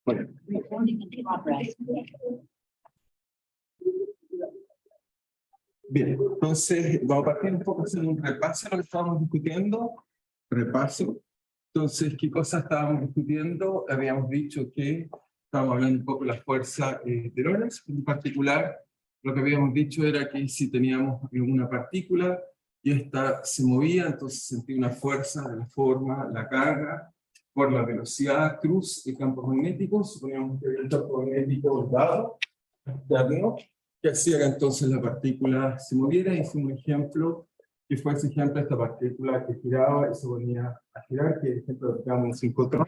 Bueno. Bien, entonces vamos a partir un poco haciendo un repaso de lo que estábamos discutiendo. Repaso. Entonces, ¿qué cosas estábamos discutiendo? Habíamos dicho que estábamos hablando un poco de la fuerza de Lorentz. En particular, lo que habíamos dicho era que si teníamos una partícula y esta se movía, entonces sentía una fuerza de la forma, la carga, por la velocidad cruz de campos magnéticos. Suponíamos que había un campo magnético dado, externo, que hacía que entonces la partícula se moviera. Hice un ejemplo que fue ese ejemplo de esta partícula que giraba y se ponía a girar, que es el ejemplo de un sincrotrón.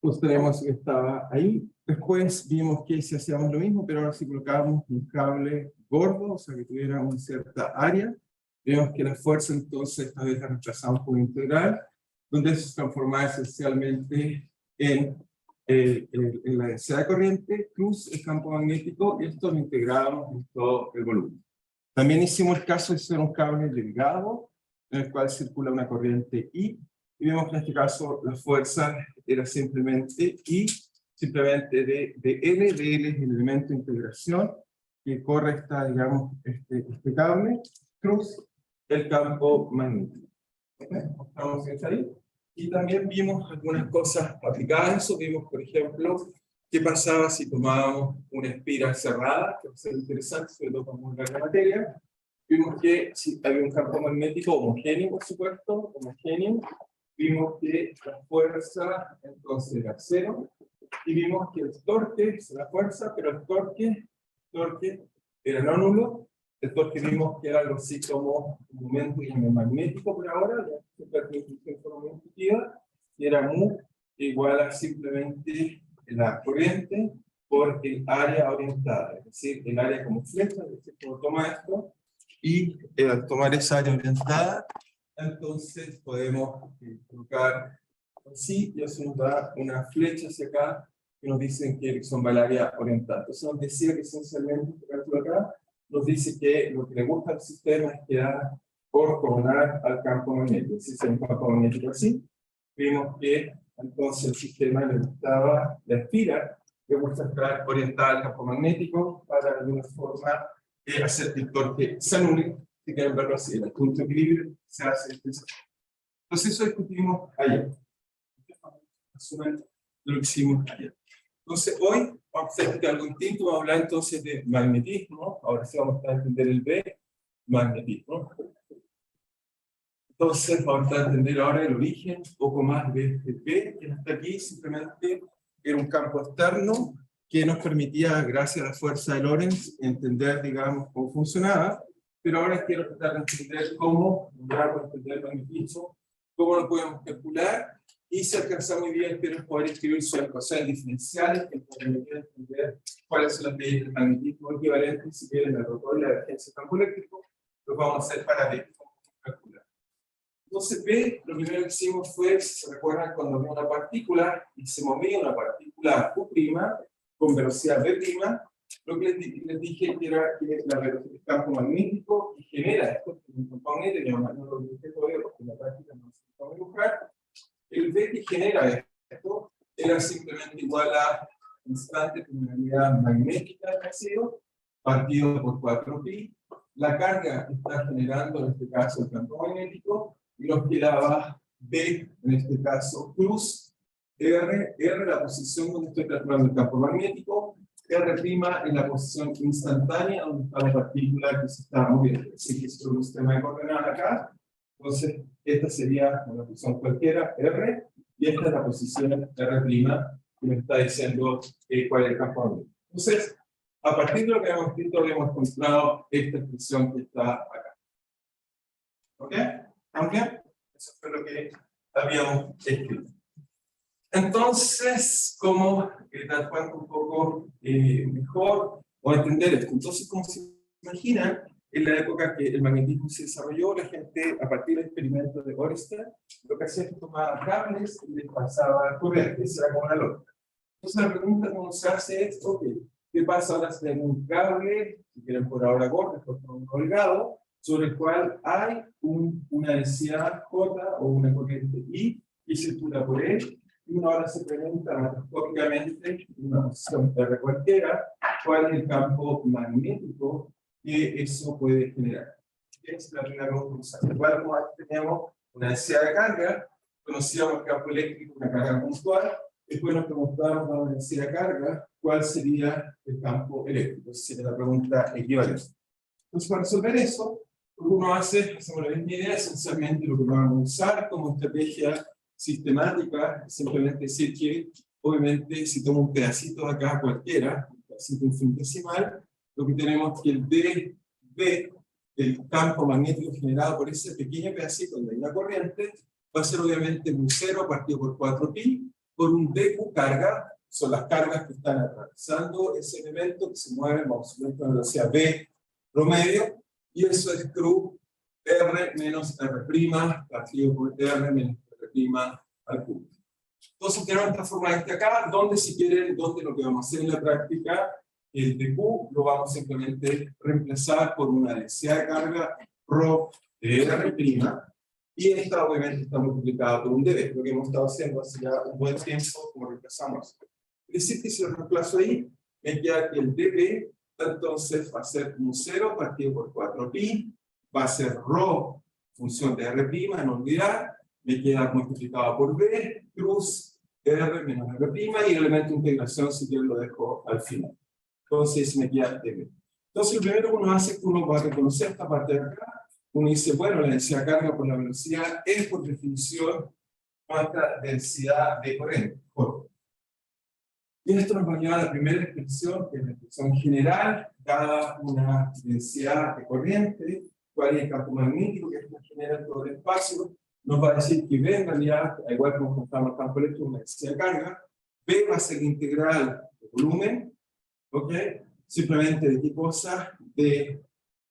Pues tenemos que estaba ahí. Después vimos que si hacíamos lo mismo, pero ahora si colocábamos un cable gordo, o sea que tuviera una cierta área, vemos que la fuerza entonces esta vez la reemplazamos por integral, donde eso se transformaba esencialmente en la densidad de corriente, plus el campo magnético, y esto lo integrábamos en todo el volumen. También hicimos el caso de hacer un cable delgado, en el cual circula una corriente I, y vemos que en este caso la fuerza era simplemente I, simplemente de L es el elemento de integración, que corre digamos, este cable, cruz el campo magnético. ¿Estamos ahí? Y también vimos algunas cosas aplicadas a eso. Vimos, por ejemplo, qué pasaba si tomábamos una espiral cerrada, que va a ser interesante, sobre todo para mostrar la materia. Vimos que si había un campo magnético homogéneo, por supuesto, homogéneo. Vimos que la fuerza entonces era cero. Y vimos que el torque es la fuerza, pero el torque era no nulo. El torque vimos que era algo así como un momento magnético por ahora, ya se permite en forma intuitiva, y era mu igual a simplemente la corriente por el área orientada, es decir, el área como flecha, es decir, como toma esto, y al tomar esa área orientada, entonces podemos colocar así, y eso nos da una flecha hacia acá, que nos dicen que son el área orientada. Entonces nos decía que esencialmente, este cálculo acá, nos dice que lo que le gusta al sistema es quedar ortogonal al campo magnético. Si es un campo magnético así, vimos que entonces el sistema le gustaba la espiral, le gusta estar orientada al campo magnético para de alguna forma hacer que el torque se anule, si quieren verlo así, el punto de equilibrio se hace. Entonces eso discutimos ayer. Asumen lo que hicimos ayer. Entonces hoy vamos a explicar algo distinto, vamos a hablar entonces de magnetismo, ahora sí vamos a entender el B, magnetismo. Entonces vamos a entender ahora el origen, un poco más de este B, que hasta aquí simplemente era un campo externo que nos permitía, gracias a la fuerza de Lorentz, entender, digamos, cómo funcionaba, pero ahora quiero tratar de entender cómo, lograr entender el magnetismo, cómo lo podemos calcular, y si alcanzamos muy bien, quiero poder escribir sus ecuaciones diferenciales que nos permiten entender cuáles son las leyes del magnetismo equivalentes, si quieren el rotor y la divergencia de campo eléctrico, lo vamos a hacer para ver cómo calcular. Entonces B, lo primero que hicimos fue, si se recuerdan, cuando había una partícula y se movía una partícula U' con velocidad B', lo que les dije que era que la velocidad del campo magnético que genera esto, que es un campo magnético, no lo dije todavía porque en la práctica no se puede dibujar, el B que genera esto era simplemente igual a constante de una unidad magnética del ácido partido por 4pi. La carga que está generando en este caso el campo magnético y nos quedaba B, en este caso, plus R, la posición donde estoy calculando el campo magnético, R' en la posición instantánea donde está la partícula que se está moviendo. Así que es un sistema de coordenadas acá. Entonces, esta sería una posición cualquiera, R, y esta es la posición R', que me está diciendo cuál es el campo magnético. Entonces, a partir de lo que hemos escrito, habíamos encontrado esta expresión que está acá. ¿Ok? ¿Estamos bien? Eso fue lo que habíamos escrito. Entonces, ¿cómo dar cuenta un poco mejor o entender esto? Entonces, como se imaginan, en la época que el magnetismo se desarrolló, la gente, a partir del experimento de Oersted, lo que hacía es que tomaba cables y les pasaba corriente, esa era como la lógica. Entonces, la pregunta cómo se hace es, ok, ¿qué pasa ahora si tenemos un cable, si quieren por ahora gordo, por un colgado, sobre el cual hay una densidad J o una corriente I que circula por él? y uno ahora se pregunta macroscópicamente, en una posición R cualquiera, cuál es el campo magnético que eso puede generar. Es la primera pregunta. Igual como aquí tenemos una densidad de carga, conocíamos el campo eléctrico, una carga puntual, después nos preguntamos a una densidad de carga, cuál sería el campo eléctrico. Esa sería la pregunta equivalente. Entonces, para resolver eso, lo que uno hace, hacemos la misma idea, esencialmente lo que vamos a usar como estrategia sistemática, es simplemente decir que, obviamente, si tomo un pedacito de acá cualquiera, un pedacito infinitesimal, lo que tenemos es que el dB, el campo magnético generado por ese pequeño pedacito donde hay una corriente, va a ser obviamente un 0 partido por 4pi, por un dq carga, son las cargas que están atravesando ese elemento que se mueve, vamos a ver con velocidad v promedio, y eso es cruz R menos R' partido por R menos R' al cubo. Entonces tenemos esta fórmula de acá, donde si quieren, donde lo que vamos a hacer en la práctica, el dq lo vamos a simplemente reemplazar por una densidad de carga ρ de R', y esta obviamente está multiplicada por un dB, lo que hemos estado haciendo hace ya un buen tiempo, como reemplazamos. Es decir, que si lo reemplazo ahí, me queda que el dB entonces va a ser un 0 partido por 4pi, va a ser ρ función de R', no olvidar, me queda multiplicado por B, cruz R menos R', y el elemento de integración si quiero lo dejo al final. Entonces me queda dB. Entonces lo primero que uno hace es que uno va a reconocer esta parte de acá, uno dice, bueno, la densidad de carga por la velocidad es por definición nuestra densidad de corriente. Y esto nos va a llevar a la primera expresión, que es la expresión general, dada una densidad de corriente, cuál es el campo magnético que esto genera en todo el espacio, nos va a decir que B en realidad, igual como contamos el campo eléctrico, una densidad de carga, B va a ser integral de volumen, ¿ok? Simplemente de qué cosa, de,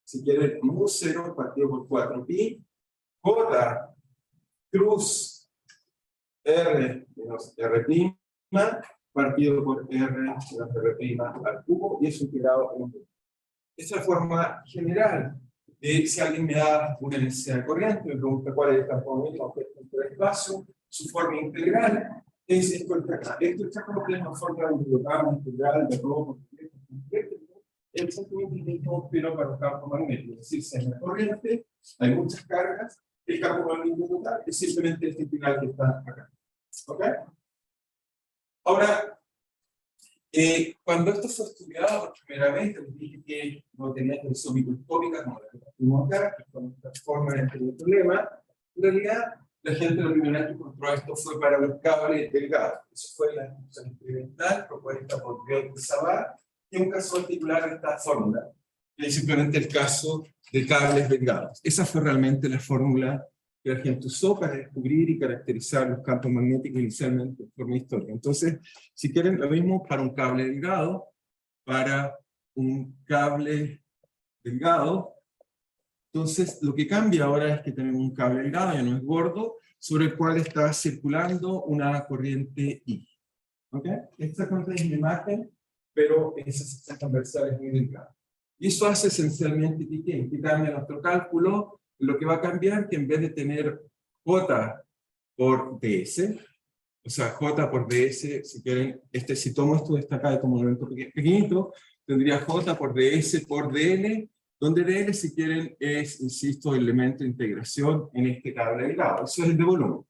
si quieren, mu 0 partido por 4pi, J cruz R menos R', partido por R menos R' al cubo, y eso integrado en un cubo. Esta es la forma general de si alguien me da una densidad de corriente, me pregunta cuál es el campo magnético dentro del espacio, su forma integral es esto acá. Esto está como que es una forma integral de ρ, es exactamente el mismo, pero para el campo magnético. Es decir, si hay una corriente, hay muchas cargas, el campo magnético total es simplemente este integral que está acá. ¿Ok? Ahora, cuando esto fue estudiado por primera vez, les dije que no tenía expresión microscópica como la que tenemos acá, que con esta forma de entender el problema. En realidad, la gente la primera vez que encontró esto fue para los cables delgados. Eso fue la expresión experimental propuesta por Biot y Savart, y un caso particular de esta fórmula, que es simplemente el caso de cables delgados. Esa fue realmente la fórmula que la gente usó para descubrir y caracterizar los campos magnéticos inicialmente de forma histórica. Entonces, si quieren, lo mismo para un cable delgado, entonces lo que cambia ahora es que tenemos un cable delgado, ya no es gordo, sobre el cual está circulando una corriente I. ¿Ok? Esta es una imagen, pero esa sección transversal es muy delgada. Y eso hace esencialmente que cambia nuestro cálculo. Lo que va a cambiar que en vez de tener J por ds, o sea, J por ds, si quieren, si tomo esto de esta acá como un elemento pequeñito, tendría J por ds por dl, donde dl, si quieren, es, insisto, el elemento de integración en este cable delgado. Eso es el de volumen.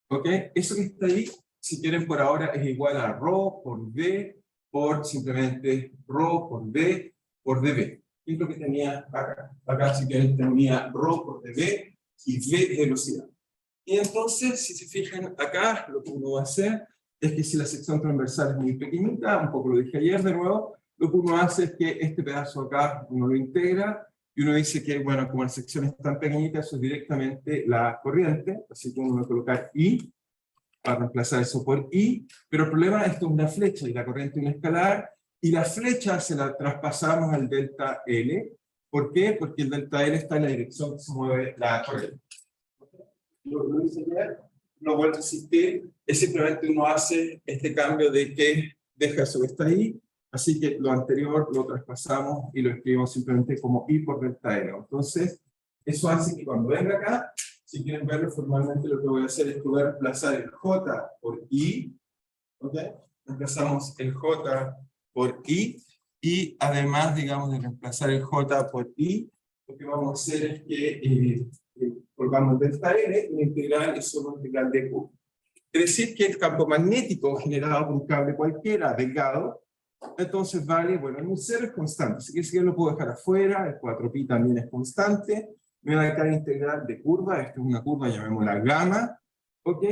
¿Ok? Eso que está ahí, si quieren, por ahora es igual a ρ por v por simplemente ρ por v por dv. Es lo que tenía acá. Acá si quieren tenía ρ por dv y v de velocidad. Y entonces, si se fijan acá, lo que uno va a hacer es que si la sección transversal es muy pequeñita, un poco lo dije ayer de nuevo, lo que uno hace es que este pedazo acá uno lo integra, y uno dice que, bueno, como la sección es tan pequeñita, eso es directamente la corriente, así que uno va a colocar I, para reemplazar eso por I, pero el problema es que esto es una flecha, y la corriente es un escalar, y la flecha se la traspasamos al delta L. ¿Por qué? Porque el delta L está en la dirección que se mueve la corriente. Lo hice ayer, lo vuelvo a insistir, es simplemente uno hace este cambio de que deja eso que está ahí, así que lo anterior lo traspasamos y lo escribimos simplemente como I por delta L. Entonces, eso hace que cuando venga acá, si quieren verlo formalmente, lo que voy a hacer es que voy a reemplazar el J por I, ¿ok? Reemplazamos el J por I, y además, digamos, de reemplazar el J por I, lo que vamos a hacer es que colgamos delta L, una integral es solo integral de Q. Es decir, que el campo magnético generado por un cable cualquiera, delgado, entonces vale, bueno, el un 0 es constante, así que si yo lo puedo dejar afuera, el 4pi también es constante, me va a quedar integral de curva, esta es una curva, llamémosla gamma, ¿ok?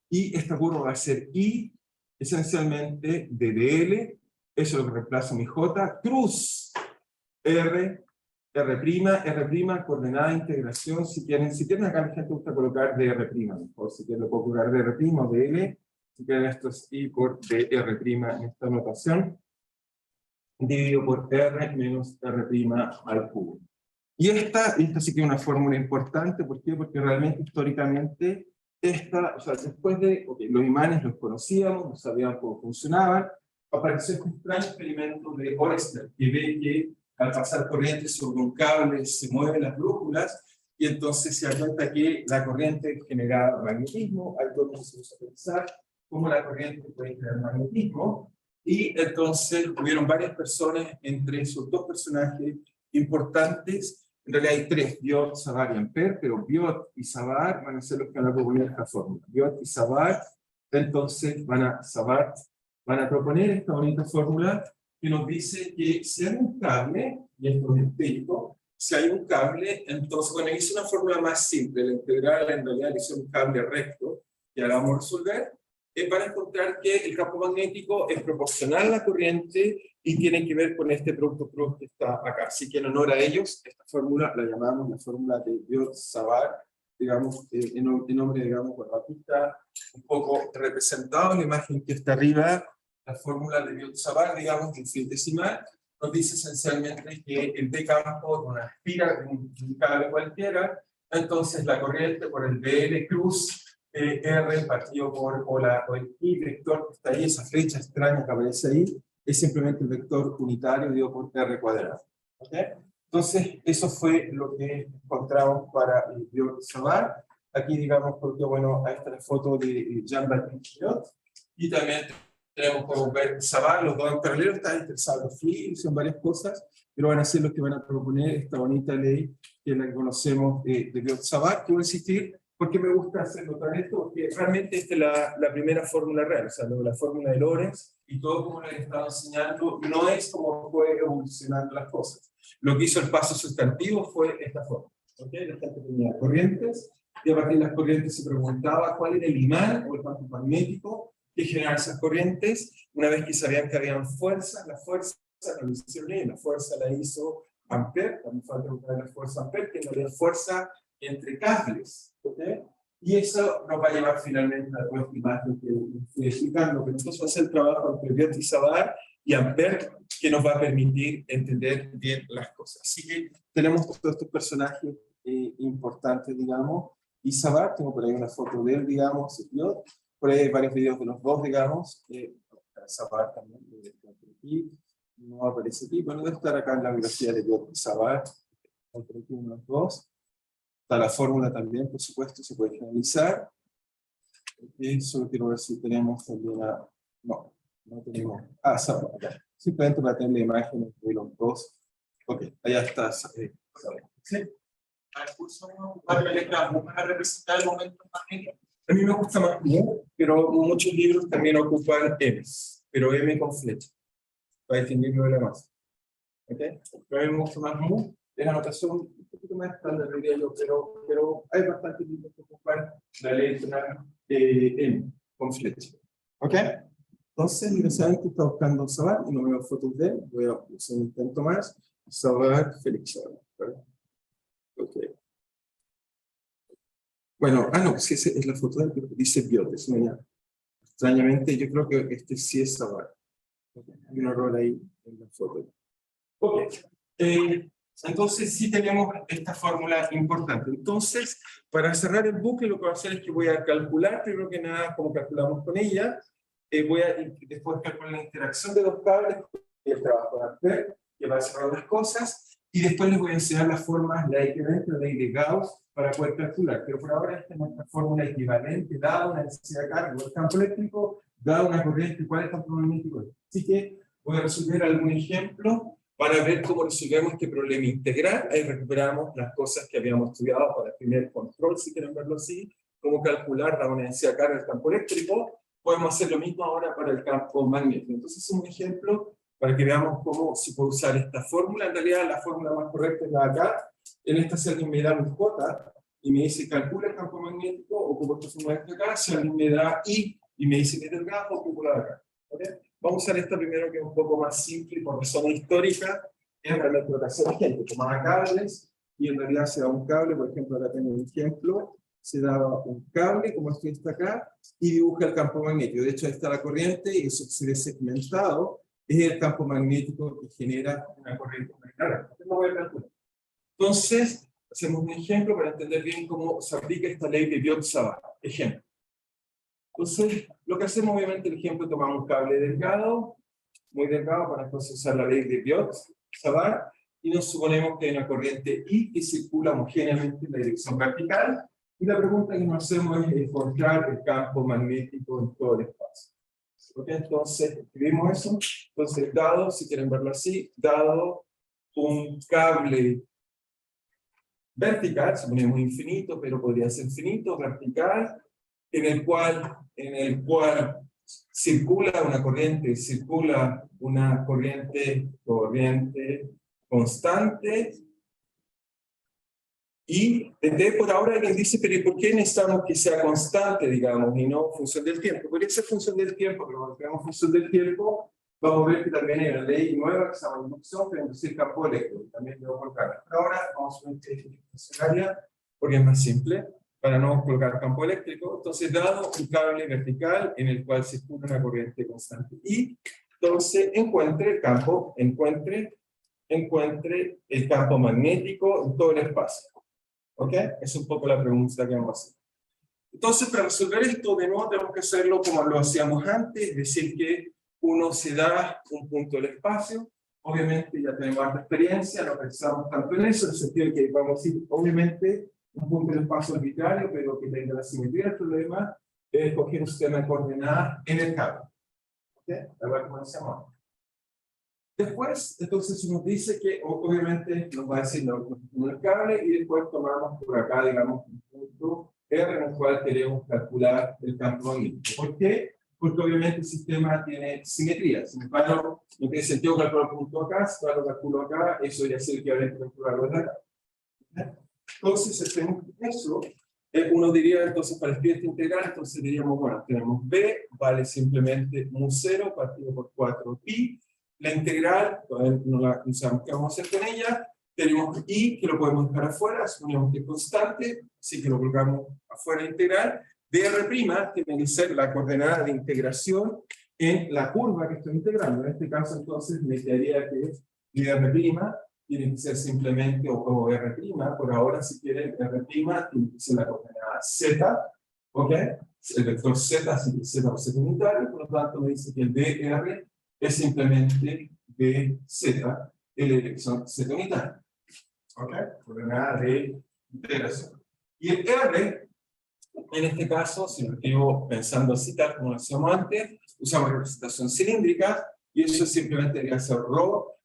Y esta curva va a ser I, esencialmente de dl, eso es lo que reemplazo mi J, cruz R, R', coordenada de integración, si quieren acá la gente gusta colocar dr', mejor, si quieren lo puedo colocar dr' o dl, si quieren esto es I por dr' en esta notación, dividido por R menos R' al cubo. Y esta sí que es una fórmula importante, ¿por qué? Porque realmente históricamente, o sea, después de, los imanes los conocíamos, no sabíamos cómo funcionaban, apareció este extraño experimento de Oerster, que ve que al pasar corriente sobre un cable se mueven las brújulas, y entonces se da cuenta que la corriente genera magnetismo, ahí todo se usa a pensar cómo la corriente puede crear magnetismo, y entonces hubieron varias personas, entre esos dos personajes importantes, en realidad hay tres, Biot, Savart y Ampère, pero Biot y Savart van a ser los que van a proponer esta fórmula. Biot y Savart, entonces Savart van a proponer esta bonita fórmula que nos dice que si hay un cable, y esto es empírico, si hay un cable, entonces, bueno, hice una fórmula más simple, la integral en realidad hice un cable recto, que ahora vamos a resolver, para encontrar que el campo magnético es proporcional a la corriente y tiene que ver con este producto cruz que está acá. Así que en honor a ellos, esta fórmula la llamamos la fórmula de Biot-Savart, digamos, en nombre, digamos, bueno, aquí está un poco representado en la imagen que está arriba, la fórmula de Biot-Savart, digamos, infinitesimal, nos dice esencialmente que el D campo de una espira, de un cable cualquiera, entonces la corriente por el BL cruz, R partido por el I vector que está ahí, esa flecha extraña que aparece ahí, es simplemente el vector unitario dividido por R cuadrado. ¿Okay? Entonces, eso fue lo que encontramos para el Biot-Savart. Aquí, digamos, porque, bueno, ahí está la foto de Jean-Baptiste Biot, y también tenemos como ver Savart, los dos en paralelo, están interesados en los fluidos, en varias cosas, pero van a ser los que van a proponer esta bonita ley que la conocemos de Biot-Savart, que voy a insistir. ¿Por qué me gusta hacer notar esto? Porque realmente esta es la primera fórmula real, o sea, la fórmula de Lorentz, y todo como les estaba enseñando, no es como fue evolucionando las cosas. Lo que hizo el paso sustantivo fue esta fórmula. ¿Okay? La gente tenía corrientes, y a partir de las corrientes se preguntaba cuál era el imán o el campo magnético que generaba esas corrientes. Una vez que sabían que habían fuerzas, la fuerza no lo hicieron ellos, la fuerza la hizo Ampère, también falta buscar la fuerza Ampère, que es la fuerza entre cables, ¿okay? Y eso nos va a llevar finalmente a la imagen que estoy explicando, que entonces va a ser el trabajo entre Biot y Savart y Ampère, que nos va a permitir entender bien las cosas. Así que tenemos todos estos personajes importantes, digamos, y Savart, tengo por ahí una foto de él, digamos, Biot, por ahí hay varios videos de los dos, digamos, Savart también, aquí, no aparece aquí, bueno, debe estar acá en la biografía de Biot y Savart, entre aquí uno de los dos. Está la fórmula también, por supuesto, se puede generalizar. Solo quiero ver si tenemos también no tenemos. Acá. Simplemente para tener la imagen de los dos. Ok, allá está. ¿Sí? Para representar el momento magnético. A mí me gusta más mu, pero muchos libros también ocupan M, pero M con flecha, para distinguirlo de la masa. ¿Ok? Pero a mí me gusta más mu. Es la notación un poquito más estándar, diría yo, pero hay bastantes libros que ocupan la letra M con flecha. ¿Ok? Entonces, interesante, está buscando Savart, y no veo fotos de él, voy a hacer un intento más. Savart, Félix Savart. Ok. Bueno, no, sí, esa es la foto de él, pero dice Biot, es una. Extrañamente, yo creo que este sí es Savart. Okay. Hay un error ahí en la foto. Ok. Entonces sí tenemos esta fórmula importante. Entonces, para cerrar el bucle, lo que voy a hacer es que voy a calcular, primero que nada, como calculamos con ella, voy a después calcular la interacción de dos cables, el trabajo de Ampère, que va a cerrar las cosas, y después les voy a enseñar las formas, la equivalente, la ley de Gauss, para poder calcular. Pero por ahora esta es nuestra fórmula equivalente, dada una densidad de carga del campo eléctrico, dada una corriente, ¿cuál es el campo magnético? Así que voy a resolver algún ejemplo para ver cómo resolvemos este problema integral. Ahí recuperamos las cosas que habíamos estudiado para el primer control, si quieren verlo así, cómo calcular la densidad de carga del campo eléctrico. Podemos hacer lo mismo ahora para el campo magnético. Entonces, un ejemplo para que veamos cómo se puede usar esta fórmula. En realidad, la fórmula más correcta es la de acá. En esta, si alguien me da un J y me dice calcula el campo magnético, ocupo esta fórmula de acá. Si alguien me da I y me dice que es del grafo, ocupo la de acá. ¿Okay? Vamos a usar esta primero, que es un poco más simple y por razón histórica. Es realmente lo que hace la gente. Tomaba cables y en realidad se da un cable. Por ejemplo, acá tengo un ejemplo. Se da un cable, como esto está acá, y dibuja el campo magnético. De hecho, ahí está la corriente, y eso que se ve segmentado es el campo magnético que genera una corriente magnética. Entonces, hacemos un ejemplo para entender bien cómo se aplica esta ley de Biot-Savart. Ejemplo. Entonces, lo que hacemos, obviamente, el ejemplo, tomamos un cable delgado, muy delgado, para entonces usar la ley de Biot-Savart, y nos suponemos que hay una corriente I que circula homogéneamente en la dirección vertical. Y la pregunta que nos hacemos es encontrar el campo magnético en todo el espacio. ¿Okay? Entonces, escribimos eso. Entonces, dado, si quieren verlo así, dado un cable vertical, suponemos infinito, pero podría ser finito, vertical, en el cual circula una corriente constante. Y desde por ahora alguien dice, pero ¿por qué necesitamos que sea constante, digamos, y no función del tiempo? Podría ser función del tiempo, pero cuando tenemos función del tiempo, vamos a ver que también hay una ley nueva que se llama inducción, que es el campo eléctrico, también debo colocar. Pero ahora vamos a ver que es estacionaria, porque es más simple, para no colocar campo eléctrico. Entonces, dado un cable vertical en el cual circula una corriente constante, y entonces encuentre el campo magnético en todo el espacio. ¿Ok? Es un poco la pregunta que vamos a hacer. Entonces, para resolver esto, de nuevo tenemos que hacerlo como lo hacíamos antes, es decir, que uno se da un punto del espacio. Obviamente ya tenemos más experiencia, no pensamos tanto en eso, en el sentido de que vamos a decir, obviamente, un punto del espacio arbitrario, pero que tenga la simetría. El problema es escoger un sistema de coordenadas en el cable. ¿Ok? A ver cómo se llama. Después, entonces nos dice que, obviamente, nos va a decir el cable, y después tomamos por acá, digamos, un punto R en el cual queremos calcular el campo magnético. ¿Por qué? Porque obviamente el sistema tiene simetría. Si no tiene sentido calcular el punto acá, si lo calculo acá, eso ya sería equivalente a calcularlo de acá. Entonces, eso, uno diría, entonces, para escribir esta integral, entonces diríamos, bueno, tenemos B, vale simplemente mu0 partido por 4pi. La integral, todavía no sabemos qué vamos a hacer con ella. Tenemos I, que lo podemos dejar afuera, suponemos que es constante, así que lo colocamos afuera integral. dr', tiene que ser la coordenada de integración en la curva que estoy integrando. En este caso, entonces, me quedaría que es dr', tiene que ser simplemente, o r', por ahora, si quieren, r', tiene que ser la coordenada z, ¿ok? El vector z, así que z por z unitario, por lo tanto, me dice que el dr es simplemente dz en la dirección z unitaria. ¿Ok? Coordenada de integración. Y el R, en este caso, si lo escribo pensando así, tal como lo hacíamos antes, usamos representación cilíndrica, y eso simplemente debería ser ρ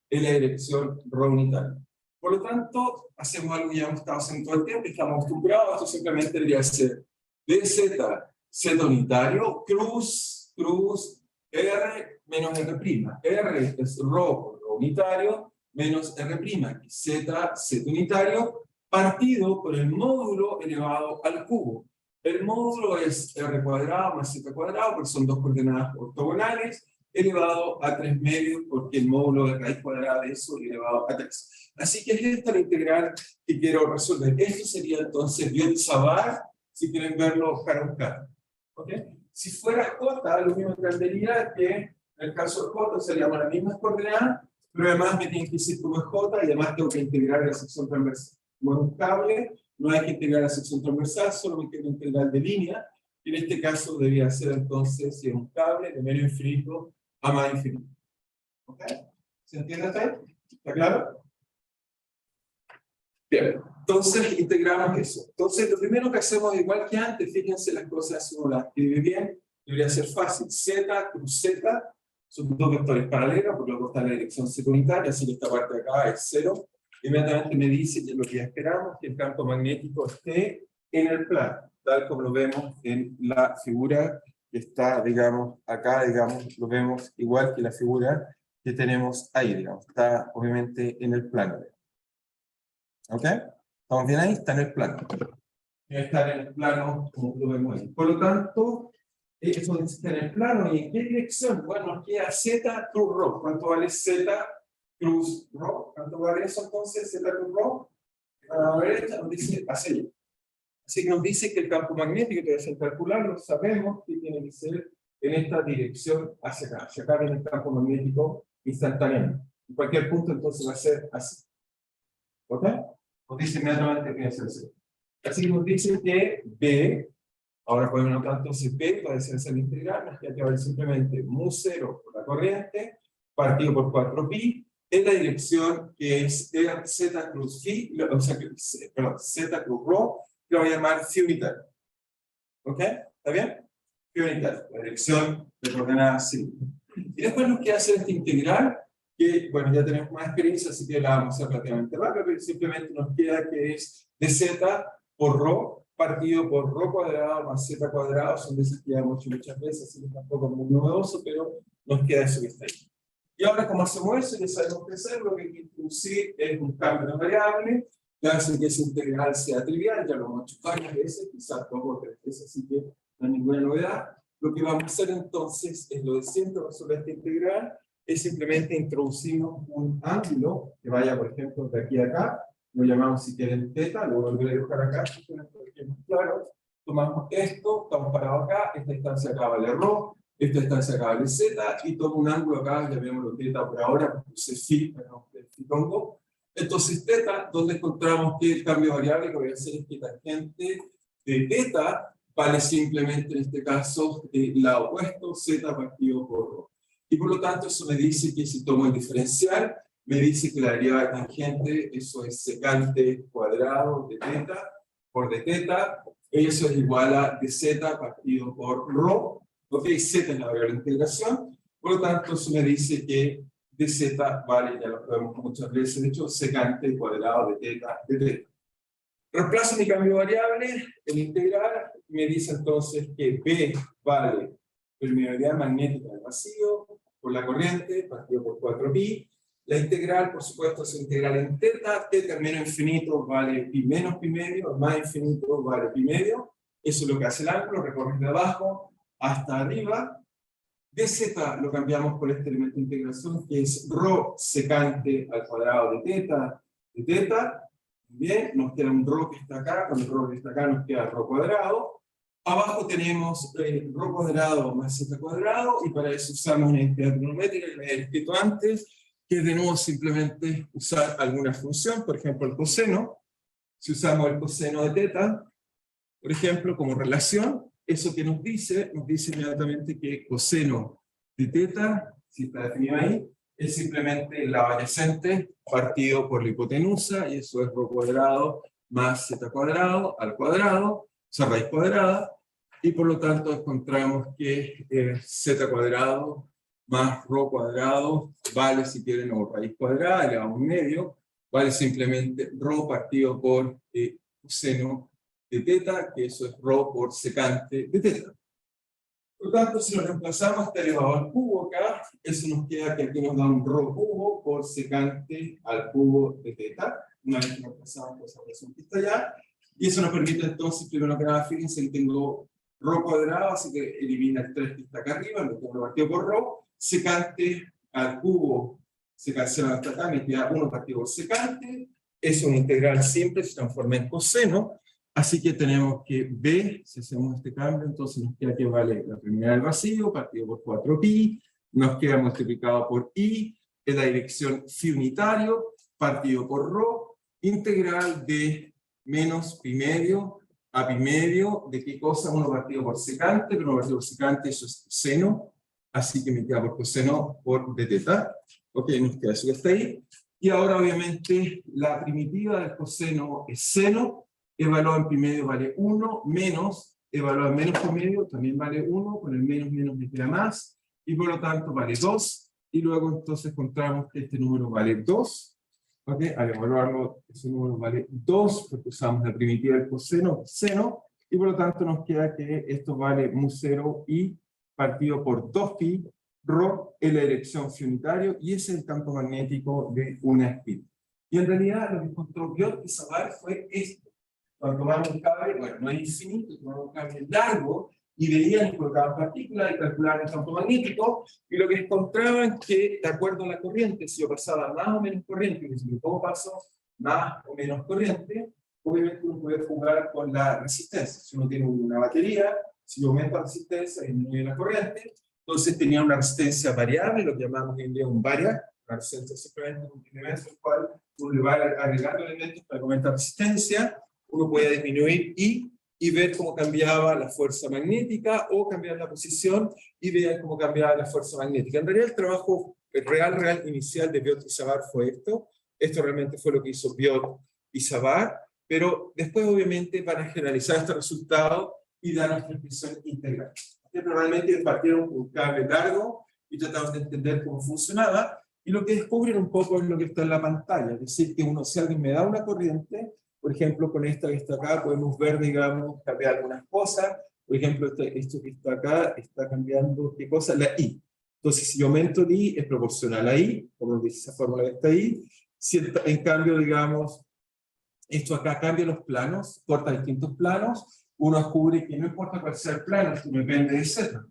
en la dirección ρ unitaria. Por lo tanto, hacemos algo que ya hemos estado haciendo todo el tiempo, estamos acostumbrados, esto simplemente debería ser dz, z unitario, cruz, R menos R'. R es ρ por ρ unitario, menos R', z unitario, partido por el módulo elevado al cubo. El módulo es R cuadrado más Z cuadrado, porque son dos coordenadas ortogonales, elevado a 3 medios, porque el módulo de raíz cuadrada de eso es elevado a 3. Así que es esta la integral que quiero resolver. Esto sería entonces Biot-Savart, si quieren verlo cara a cara. ¿Ok? Si fuera J, lo mismo entendería que en el caso de J seríamos las mismas coordenadas, pero además me tienen que decir cómo es J, y además tengo que integrar la sección transversal. Como es un cable, no hay que integrar la sección transversal, solamente hay que integrar de línea. En este caso debería ser entonces, si es un cable, de menos infinito a más infinito. ¿Ok? ¿Se entiende hasta ahí? ¿Está claro? Bien, entonces integramos eso. Entonces lo primero que hacemos, igual que antes, fíjense las cosas, si uno las escribe bien, debería ser fácil. Z cruz Z son dos vectores paralelos, porque luego está en la dirección secundaria, así que esta parte de acá es 0. Inmediatamente me dice que lo que esperamos, que el campo magnético esté en el plano, tal como lo vemos en la figura que está, digamos, acá, digamos, lo vemos igual que la figura que tenemos ahí, digamos, está obviamente en el plano. ¿Ok? ¿Estamos bien ahí? Está en el plano. Debe estar en el plano como lo vemos ahí. Por lo tanto, eso está en el plano. ¿Y en qué dirección? Bueno, nos queda Z cruz ρ. ¿Cuánto vale Z cruz ρ? ¿Cuánto vale eso entonces? Z cruz ρ. A la derecha nos dice hacia allá. Así que nos dice que el campo magnético, que debe calcularlo, sabemos que tiene que ser en esta dirección hacia acá. Hacia acá viene el campo magnético instantáneamente. En cualquier punto entonces va a ser así. ¿Ok? Nos dice inmediatamente que es el C. Así que nos dice que B, ahora podemos notar entonces B, va a ser la integral, nos queda que va a ser simplemente mu0 por la corriente, partido por 4pi, en la dirección que es Z cruz phi, o sea, perdón, Z cruz ρ, que lo voy a llamar phi unitario. ¿Ok? ¿Está bien? Phi unitario, la dirección de coordenadas phi. Y después nos queda hacer esta integral, que, bueno, ya tenemos más experiencia, así que la vamos a hacer relativamente rápido, pero simplemente nos queda que es de z por ρ, partido por ρ cuadrado más z cuadrado, son de esas que ya hemos hecho muchas veces, así que tampoco es muy novedoso, pero nos queda eso que está ahí. Y ahora, como hacemos eso, ya sabemos qué hacer, lo que hay que introducir es un cambio de variable, que hace que esa integral sea trivial, ya lo hemos hecho varias veces, quizás 2 o 3 veces, así que no hay ninguna novedad. Lo que vamos a hacer entonces es lo de siempre resolver esta integral, es simplemente introducimos un ángulo que vaya, por ejemplo, de aquí a acá, lo llamamos si quieren θ, lo volveré a dibujar acá, claro, tomamos esto, estamos parados acá, esta distancia acá vale ρ, esta distancia acá vale z, y tomo un ángulo acá, llamémoslo θ por ahora, puse phi, pongo. Entonces θ, donde encontramos que el cambio variable que voy a hacer es que tangente de θ vale simplemente en este caso el lado opuesto, z partido por ρ. Y por lo tanto eso me dice que si tomo el diferencial, me dice que la derivada de tangente, eso es secante cuadrado de θ por de θ, eso es igual a dz partido por ρ, ok, z es la variable de integración, por lo tanto eso me dice que dz vale, ya lo vemos muchas veces, de hecho, secante cuadrado de θ de θ. Reemplazo mi cambio variable, el integral, me dice entonces que B vale permeabilidad magnética del vacío por la corriente, partido por 4pi. La integral, por supuesto, es integral en θ, θ menos infinito vale pi menos pi medio, más infinito vale pi medio. Eso es lo que hace el ángulo, recorre de abajo hasta arriba. dz lo cambiamos por este elemento de integración, que es ρ secante al cuadrado de θ. Bien, nos queda un ρ que está acá, con el ρ que está acá nos queda ρ cuadrado. Abajo tenemos ρ cuadrado más z cuadrado, y para eso usamos una identidad trigonométrica que me he escrito antes, que de nuevo simplemente usar alguna función, por ejemplo el coseno. Si usamos el coseno de θ, por ejemplo, como relación, eso que nos dice inmediatamente que coseno de θ, si está definido ahí, es simplemente la adyacente partido por la hipotenusa, y eso es ρ cuadrado más z cuadrado al cuadrado, o sea, raíz cuadrada, y por lo tanto encontramos que z cuadrado más ρ cuadrado vale, si quieren, o raíz cuadrada, elevado a un medio, vale simplemente ρ partido por coseno de θ, que eso es ρ por secante de θ. Por lo tanto, si lo reemplazamos está elevado al cubo acá, eso nos queda que aquí nos da un ρ cubo por secante al cubo de θ, una vez que lo reemplazamos por esa relación que está allá, y eso nos permite entonces, primero que nada, fíjense que tengo ρ cuadrado, así que elimina el 3 que está acá arriba, lo tengo partido por ρ, secante al cubo, se cancela hasta acá, me queda 1 partido por secante, es una integral simple, se transforma en coseno. Así que tenemos que B, si hacemos este cambio, entonces nos queda que vale la primera del vacío, partido por 4pi, nos queda multiplicado por I, en la dirección phi unitario, partido por ρ, integral de menos pi medio a pi medio, ¿de qué cosa? 1 partido por secante, pero 1 partido por secante, eso es seno, así que me queda por coseno por de θ. Ok, nos queda eso que está ahí. Y ahora obviamente la primitiva del coseno es seno, evaluado en promedio vale 1, menos, evaluado en menos promedio también vale 1, con el menos me queda más, y por lo tanto vale 2, y luego entonces encontramos que este número vale 2, ¿ok? Al evaluarlo, ese número vale 2, porque usamos la primitiva del coseno, seno, y por lo tanto nos queda que esto vale mu0 y partido por 2pi, ρ es la dirección phi unitario, y ese es el campo magnético de una espina. Y en realidad lo que encontró Biot y Savart fue esto. Cuando tomamos un cable, bueno, no es infinito, tomamos un cable largo, y veían y colocaban partículas y calculaban el campo magnético, y lo que encontraban que, de acuerdo a la corriente, si yo pasaba más o menos corriente, y si cómo paso más o menos corriente, obviamente uno puede jugar con la resistencia. Si uno tiene una batería, si yo aumento la resistencia, disminuye la corriente. Entonces tenía una resistencia variable, lo que llamamos hoy en día un variac. La resistencia simplemente es un elemento al cual uno le va agregando elementos para aumentar la resistencia. Uno puede disminuir y ver cómo cambiaba la fuerza magnética, o cambiar la posición y ver cómo cambiaba la fuerza magnética. En realidad el trabajo real inicial de Biot y Savart fue esto. Esto realmente fue lo que hizo Biot y Savart, pero después obviamente van a generalizar este resultado y dar una expresión integral. Pero realmente partieron con un cable largo y trataron de entender cómo funcionaba, y lo que descubren un poco es lo que está en la pantalla, es decir, que si alguien me da una corriente, por ejemplo, con esta que está acá, podemos ver, digamos, cambiar algunas cosas. Por ejemplo, esto que está acá está cambiando, ¿qué cosa? La I. Entonces, si yo aumento el I, es proporcional a I, como dice esa fórmula que está ahí. Si en cambio, digamos, esto acá cambia los planos, corta distintos planos, uno descubre que no importa cuál sea el plano, esto depende de Z.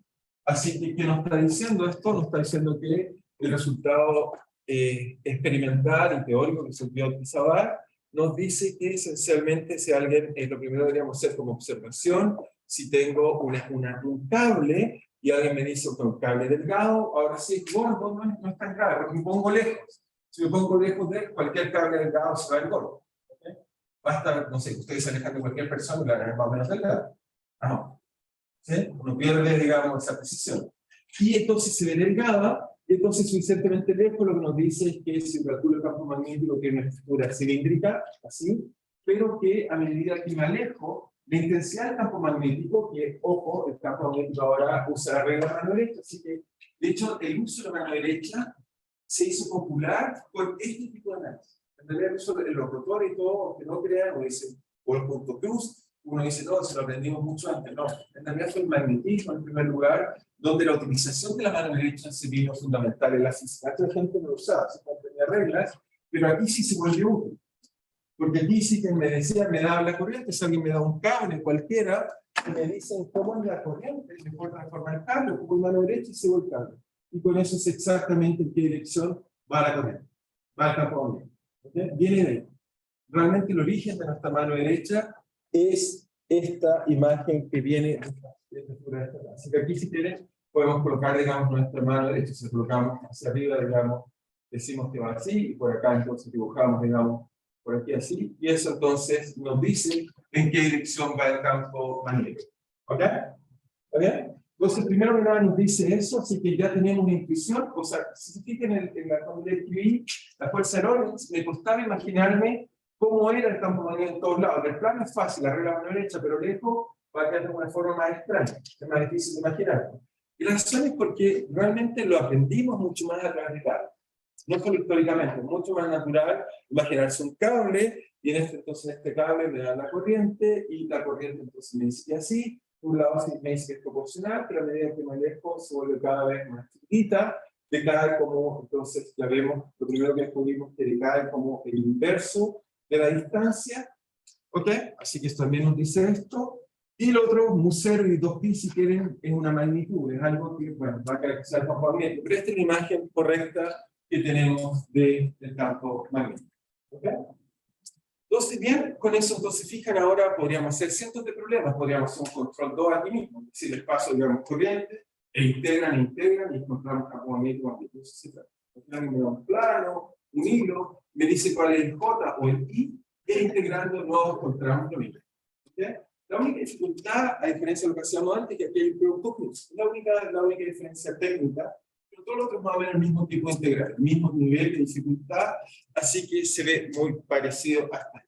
Así que, ¿qué nos está diciendo esto? Nos está diciendo que el resultado experimental y teórico que se vio en Savart nos dice que esencialmente si alguien, lo primero deberíamos hacer como observación, si tengo un cable y alguien me dice que un cable delgado, ahora sí, gordo no es tan grave, porque me pongo lejos. Si me pongo lejos de cualquier cable delgado se va el gordo. ¿Okay? Basta, no sé, ustedes se alejan de cualquier persona y la van a más o menos delgada. No. ¿Sí? Uno pierde, digamos, esa precisión. Y entonces se ve delgada, entonces suficientemente lejos, lo que nos dice es que si calcula el campo magnético tiene una estructura cilíndrica, así, pero que a medida que me alejo, la intensidad del campo magnético, que, ojo, el campo magnético ahora usa la regla de la mano derecha, así que, de hecho, el uso de la mano derecha se hizo popular por este tipo de análisis. En realidad, el uso de los rotores y todo, que no crean, o dicen, por el punto cruz, uno dice, no, se lo aprendimos mucho antes. No, en realidad fue el magnetismo en primer lugar, donde la utilización de la mano derecha se vino fundamental en la física. Mucha gente no lo usaba, se tenía reglas, pero aquí sí se volvió útil. Porque aquí sí que me decían, me daba la corriente, si alguien me da un cable cualquiera, y me dicen cómo es la corriente, y me puedo transformar el cable, pongo la mano derecha y sigo el cable. Y con eso es exactamente en qué dirección va la corriente, va el campo magnético. ¿Okay? Viene de ahí. Realmente el origen de nuestra mano derecha es esta imagen que viene de esta. Así que aquí, si quieren, podemos colocar, digamos, nuestra mano derecha. Si colocamos hacia arriba, digamos, decimos que va así, y por acá entonces dibujamos, digamos, por aquí así, y eso entonces nos dice en qué dirección va el campo magnético. ¿Ok? ¿Está bien? Entonces, primero que nada nos dice eso, así que ya tenemos una intuición. O sea, si se fijan en la tabla de QI, la fuerza de Lorentz, me costaba imaginarme cómo era el campo magnético en todos lados. El plano es fácil, la regla mano derecha, pero lejos va a quedar de una forma más extraña, es más difícil de imaginar. Y la razón es porque realmente lo aprendimos mucho más a través de cable. No solo históricamente, mucho más natural imaginarse un cable, y entonces este cable me da la corriente, y la corriente entonces me dice que así, un lado me dice que es proporcional, pero a medida que me alejo se vuelve cada vez más chiquita, decae como, entonces ya vemos, lo primero que descubrimos que decae como el inverso de la distancia, ¿ok? Así que esto también nos dice esto. Y lo otro, mu0 y 2pi, si quieren, es una magnitud, es algo que, bueno, va a caracterizar el campo magnético, pero esta es la imagen correcta que tenemos del campo magnético, ¿ok? Entonces, bien, con eso, entonces, fijan ahora, podríamos hacer cientos de problemas, podríamos hacer un control 2 aquí mismo, es decir, les paso, digamos, corriente, integran, y encontramos campo magnético, entonces, me da un plano, un hilo, me dice cuál es el J o el I, e integrando no encontramos lo mismo. ¿Okay? La única dificultad, a diferencia de lo que hacíamos antes, que aquí hay un producto cruz. La única diferencia técnica, pero todo lo otro es más o menos el mismo tipo de integral, el mismo nivel de dificultad, así que se ve muy parecido hasta ahí.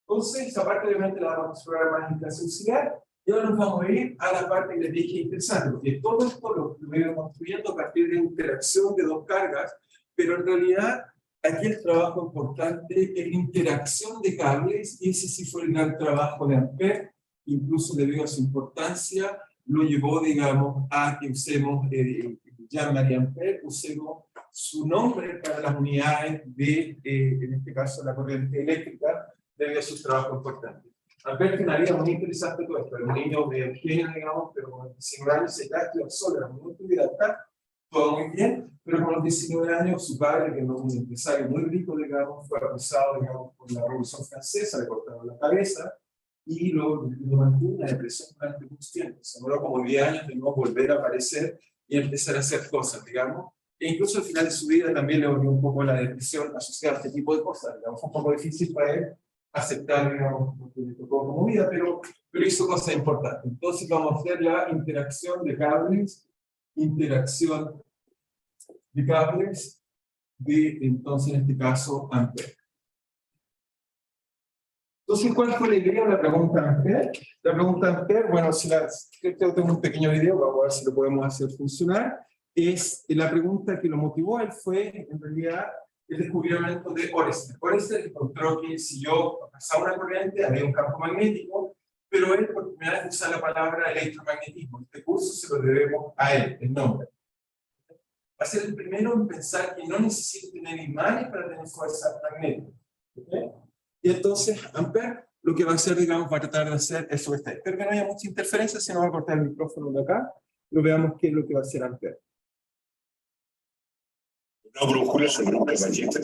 Entonces, esta parte obviamente la vamos a explorar más en clase auxiliar, y ahora nos vamos a ir a la parte que les dije interesante, porque todo esto lo he ido construyendo a partir de interacción de dos cargas, pero en realidad aquí el trabajo importante es la interacción de cables, y ese sí fue el gran trabajo de Ampère, incluso debido a su importancia, lo llevó, digamos, a que usemos Jean-Marie Ampère, usemos su nombre para las unidades de, en este caso, la corriente eléctrica, debido a sus trabajos importantes. Ampère tiene una vida muy interesante todo esto, era un niño de genio, digamos, pero con 19 años se da estudiar solo, era muy autodidacta, todo muy bien, pero con los 19 años su padre, que no es un empresario muy rico, digamos, fue acusado, digamos, por la Revolución Francesa, le cortaron la cabeza, y lo mantuvo en una depresión durante mucho tiempo. Se demoró como 10 años de no volver a aparecer y empezar a hacer cosas, digamos. E incluso al final de su vida también le volvió un poco la depresión asociada a este tipo de cosas. Digamos, fue un poco difícil para él aceptar, digamos, lo que le tocó como vida, pero hizo cosas importantes. Entonces vamos a hacer la interacción de cables, entonces en este caso, Ampère. Entonces, ¿cuál fue la idea de la pregunta Ampère? La pregunta Ampère, bueno, yo tengo un pequeño video, vamos a ver si lo podemos hacer funcionar. La pregunta que lo motivó a él fue, en realidad, el descubrimiento de Orested. Orested encontró que si yo pasaba una corriente, había un campo magnético, pero él por primera vez usa la palabra electromagnetismo. Este curso se lo debemos a él, el nombre. Va a ser el primero en pensar que no necesito tener imanes para tener fuerza magnética. ¿Okay? Y entonces, Ampère lo que va a hacer, digamos, va a tratar de hacer eso que está ahí. Espero que no haya mucha interferencia, si no va a cortar el micrófono de acá. Lo veamos qué es lo que va a hacer Ampère. Una brújula sobre una galleta.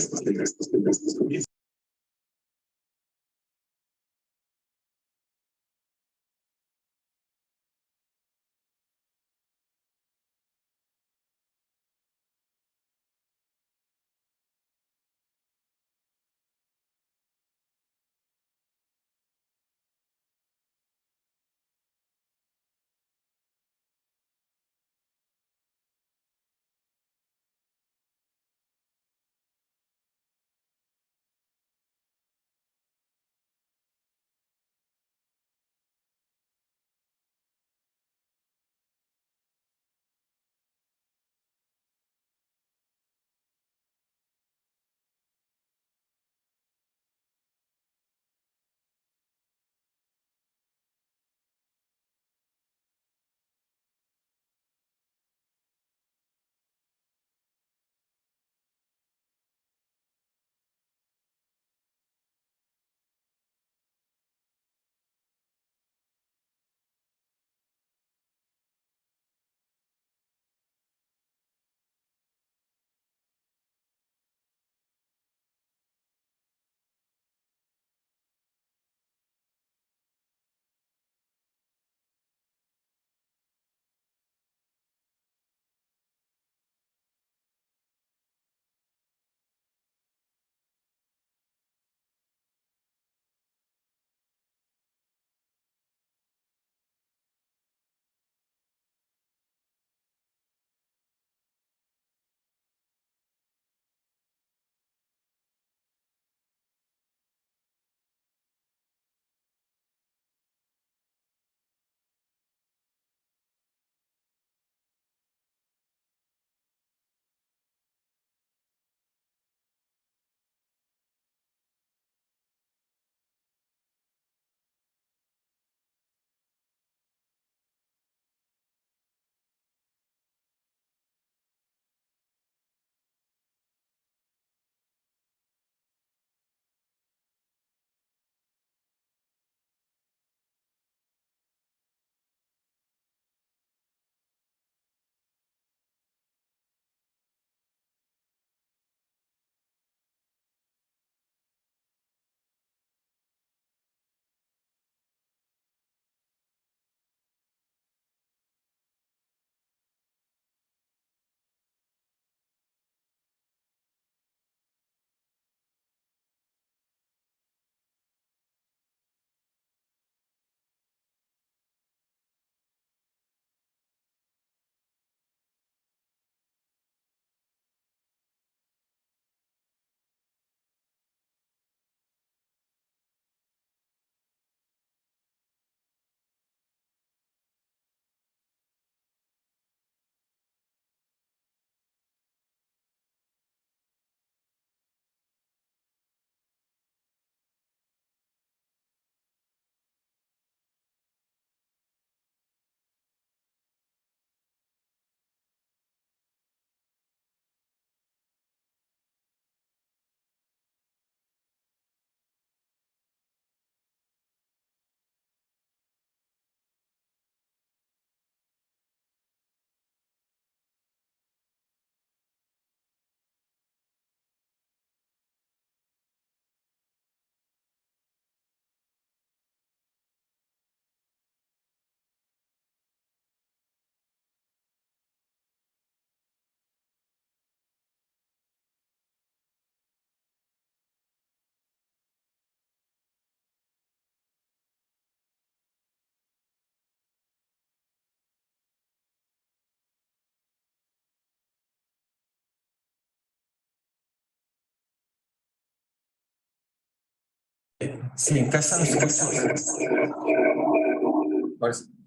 Sí, en casa no se escucha.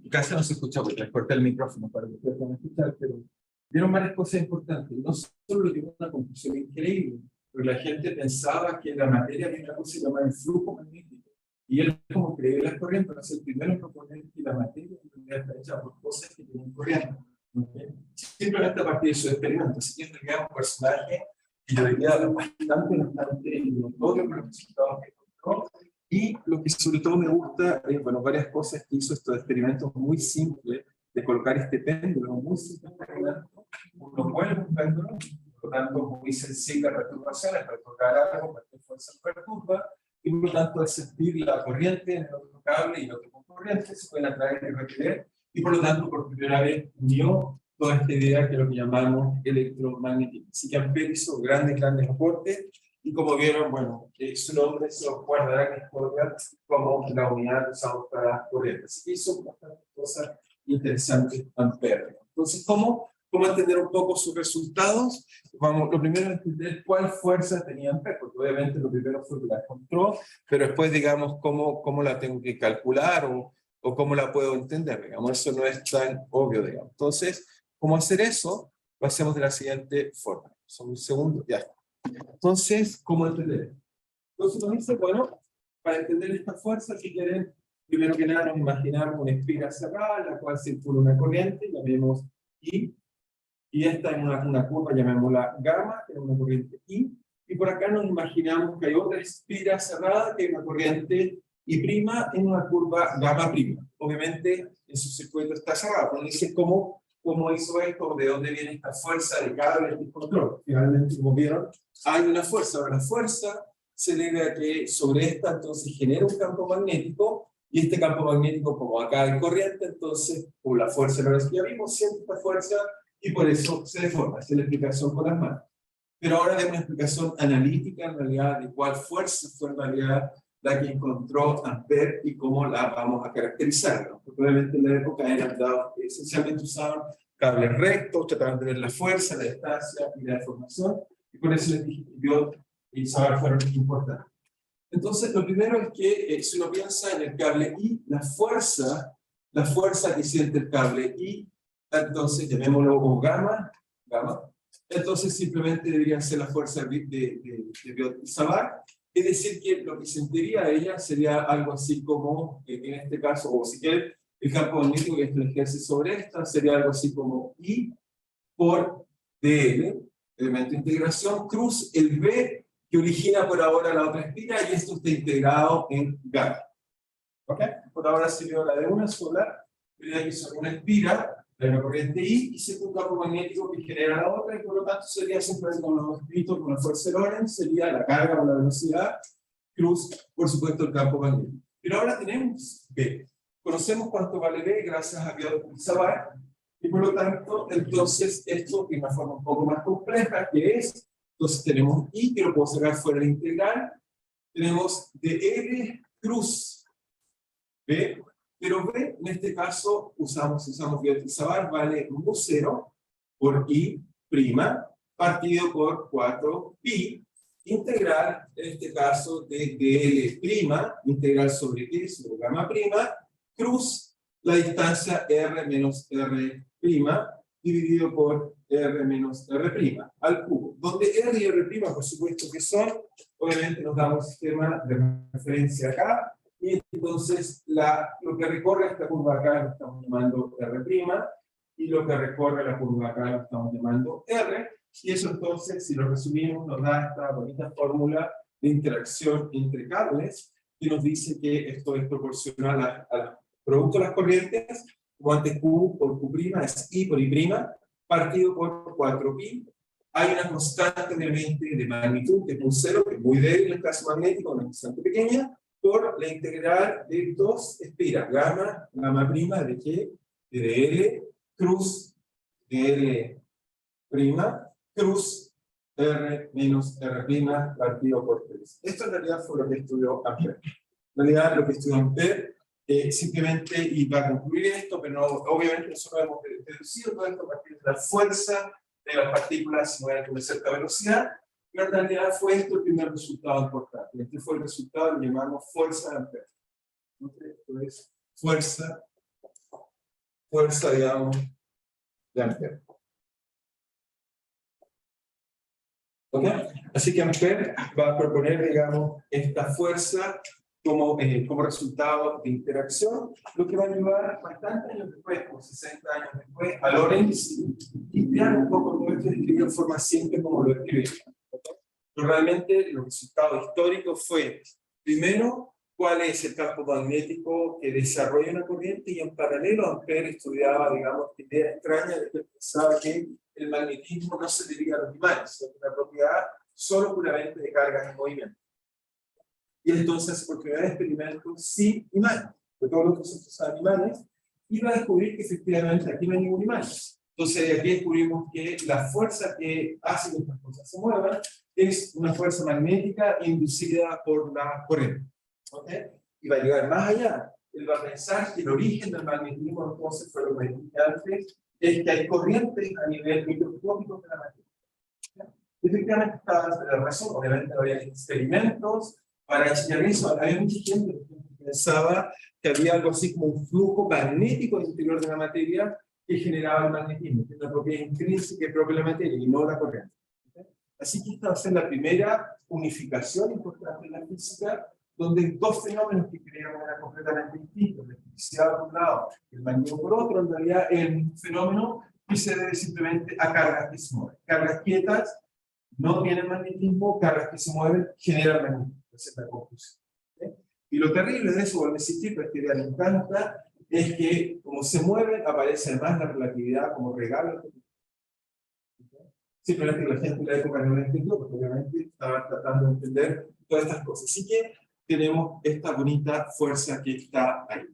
En casa no se escucha porque les corté el micrófono para que ustedes puedan escuchar, pero vieron varias cosas importantes. No solo llegó a una conclusión increíble, pero la gente pensaba que la materia había una cosa llamada el flujo magnético. Y él, como creía en las corrientes, va a ser el primero en proponer que la materia en realidad está hecha por cosas que tienen corriente. ¿Okay? Simplemente a partir de su experimento. Así que en realidad es un personaje que yo diría bastante notorio con los resultados que encontró. Y lo que sobre todo me gusta es, bueno, varias cosas que hizo estos experimentos muy simples de colocar este péndulo muy simple, uno vuelve un péndulo, por lo tanto muy sensible a perturbaciones, para tocar algo, cualquier fuerza perturba, y por lo tanto al sentir la corriente en el otro cable y el otro con corriente, se pueden atraer y repeler, y por lo tanto por primera vez unió toda esta idea que es lo que llamamos electromagnetismo. Así que Ampère hizo grandes aportes, y como vieron, bueno, su nombre se guardará en la historia como la unidad que usamos para corriente. Así que hizo bastantes cosas interesantes Ampère. Entonces, ¿cómo entender un poco sus resultados? Vamos, lo primero es entender cuál fuerza tenía Ampère, porque obviamente lo primero fue que la encontró, pero después, digamos, cómo la tengo que calcular o cómo la puedo entender, digamos, eso no es tan obvio, digamos. Entonces, ¿cómo hacer eso? Lo hacemos de la siguiente forma. Son un segundo, ya está. Entonces, ¿cómo entender? Entonces nos dice, bueno, para entender esta fuerza, si quieren, primero que nada nos imaginamos una espiral cerrada, en la cual circula una corriente, llamemos I, y esta es una curva, llamémosla gamma, que es una corriente I, y por acá nos imaginamos que hay otra espiral cerrada, que es una corriente I' en una curva gamma'. Obviamente, en su circuito está cerrado, pero dice cómo hizo esto, de dónde viene esta fuerza de cable de control. Finalmente, como vieron, hay una fuerza. Ahora, la fuerza se debe a que sobre esta entonces genera un campo magnético, y este campo magnético, como acá hay corriente, entonces, por la fuerza de la que ya vimos, siente esta fuerza, y por eso se deforma. Esa es la explicación con las manos. Pero ahora de una explicación analítica, en realidad, de cuál fuerza fue en realidad la que encontró Ampère y cómo la vamos a caracterizar, ¿no? Porque obviamente en la época eran dados, esencialmente usaban cables rectos, trataban de ver la fuerza, la distancia y la deformación, y por eso les dije que Biot y Savart fueron importantes. Entonces, lo primero es que si uno piensa en el cable I, la fuerza que siente el cable I, entonces llamémoslo como gamma, entonces simplemente debería ser la fuerza de Biot y Savart. Es decir, que lo que sentiría ella sería algo así como, en este caso, o si quieren, el campo magnético que esto ejerce sobre esta sería algo así como I por DL, elemento de integración, cruz el B que origina por ahora la otra espiral, y esto está integrado en gamma. ¿Ok? Por ahora sirvió la de una sola, pero aquí son una espiral, de una corriente I, y se un campo magnético que genera la otra, y por lo tanto sería simplemente como lo hemos escrito con la fuerza de Lorentz, sería la carga o la velocidad, cruz, por supuesto, el campo magnético. Pero ahora tenemos B. Conocemos cuánto vale B gracias a Biot y Savart, y por lo tanto, entonces, esto de una forma un poco más compleja, que es, entonces tenemos I, que lo puedo sacar fuera de la integral, tenemos dl cruz B, pero B, en este caso, usamos Biot y Savart, vale mu0 por I', partido por 4pi, integral, en este caso, de dl', integral sobre qué, sobre gamma', cruz la distancia r menos r', dividido por r menos r' al cubo, donde r y r', por supuesto que son, obviamente nos damos sistema de referencia acá, y entonces lo que recorre esta curva acá lo estamos llamando r', y lo que recorre la curva acá lo estamos llamando r, y eso entonces, si lo resumimos, nos da esta bonita fórmula de interacción entre cables, que nos dice que esto es proporcional al producto de las corrientes, como antes Q por Q' es I por I', partido por 4pi. Hay una constante obviamente de magnitud, que es mu0, que es muy débil en el caso magnético, una constante pequeña, por la integral de dos espiras, gamma', ¿de qué? De dl, cruz, dl', cruz, r menos r' partido por 3. Esto en realidad fue lo que estudió Ampère. En realidad lo que estudió Ampère, simplemente, y va a concluir esto, pero no, obviamente nosotros hemos deducido todo esto a partir de la fuerza de las partículas si mueven con cierta velocidad, Pero en realidad fue esto el primer resultado importante. Este fue el resultado que llamamos fuerza de Ampere. Esto es fuerza, digamos, de Ampere. ¿Ok? Así que Ampere va a proponer, digamos, esta fuerza como resultado de interacción, lo que va a ayudar bastantes años después, como 60 años después, a Lorentz y crear un poco todo esto escrito en forma simple como lo escribí. Pero realmente los resultados históricos fue, primero, cuál es el campo magnético que desarrolla una corriente, y en paralelo Ampere estudiaba, digamos, idea extraña de que pensaba que el magnetismo no se debía a los imanes, sino una propiedad solo puramente de cargas en movimiento. Y entonces, por primera vez experimentos sin imanes, de todos los que usaban imanes, iba a descubrir que efectivamente aquí no hay ningún imán. Entonces, de aquí descubrimos que la fuerza que hace que estas cosas se muevan es una fuerza magnética inducida por la corriente. ¿Okay? Y va a llegar más allá. Él va a pensar que el origen del magnetismo, entonces, fue lo que dije antes, es que hay corrientes a nivel microscópico de la materia. Efectivamente, estaba la razón. Obviamente, había experimentos para enseñar eso. Había mucha gente que pensaba que había algo así como un flujo magnético al interior de la materia que generaba el magnetismo, que es una propiedad intrínseca y propia de la materia, y no la corriente. ¿Okay? Así que esta va a ser la primera unificación importante en la física, donde dos fenómenos que creíamos eran completamente distintos, la electricidad por un lado, el magnetismo por otro, en realidad es un fenómeno que se debe simplemente a cargas que se mueven. Cargas quietas no tienen magnetismo, cargas que se mueven generan magnetismo. Esa es la conclusión. ¿Okay? Y lo terrible de eso, vuelvo a insistir, pero esta idea me encanta, es que como se mueven, aparece además la relatividad como regalo. ¿Okay? Simplemente la gente en la época no lo entendió, porque obviamente estaban tratando de entender todas estas cosas. Así que tenemos esta bonita fuerza que está ahí.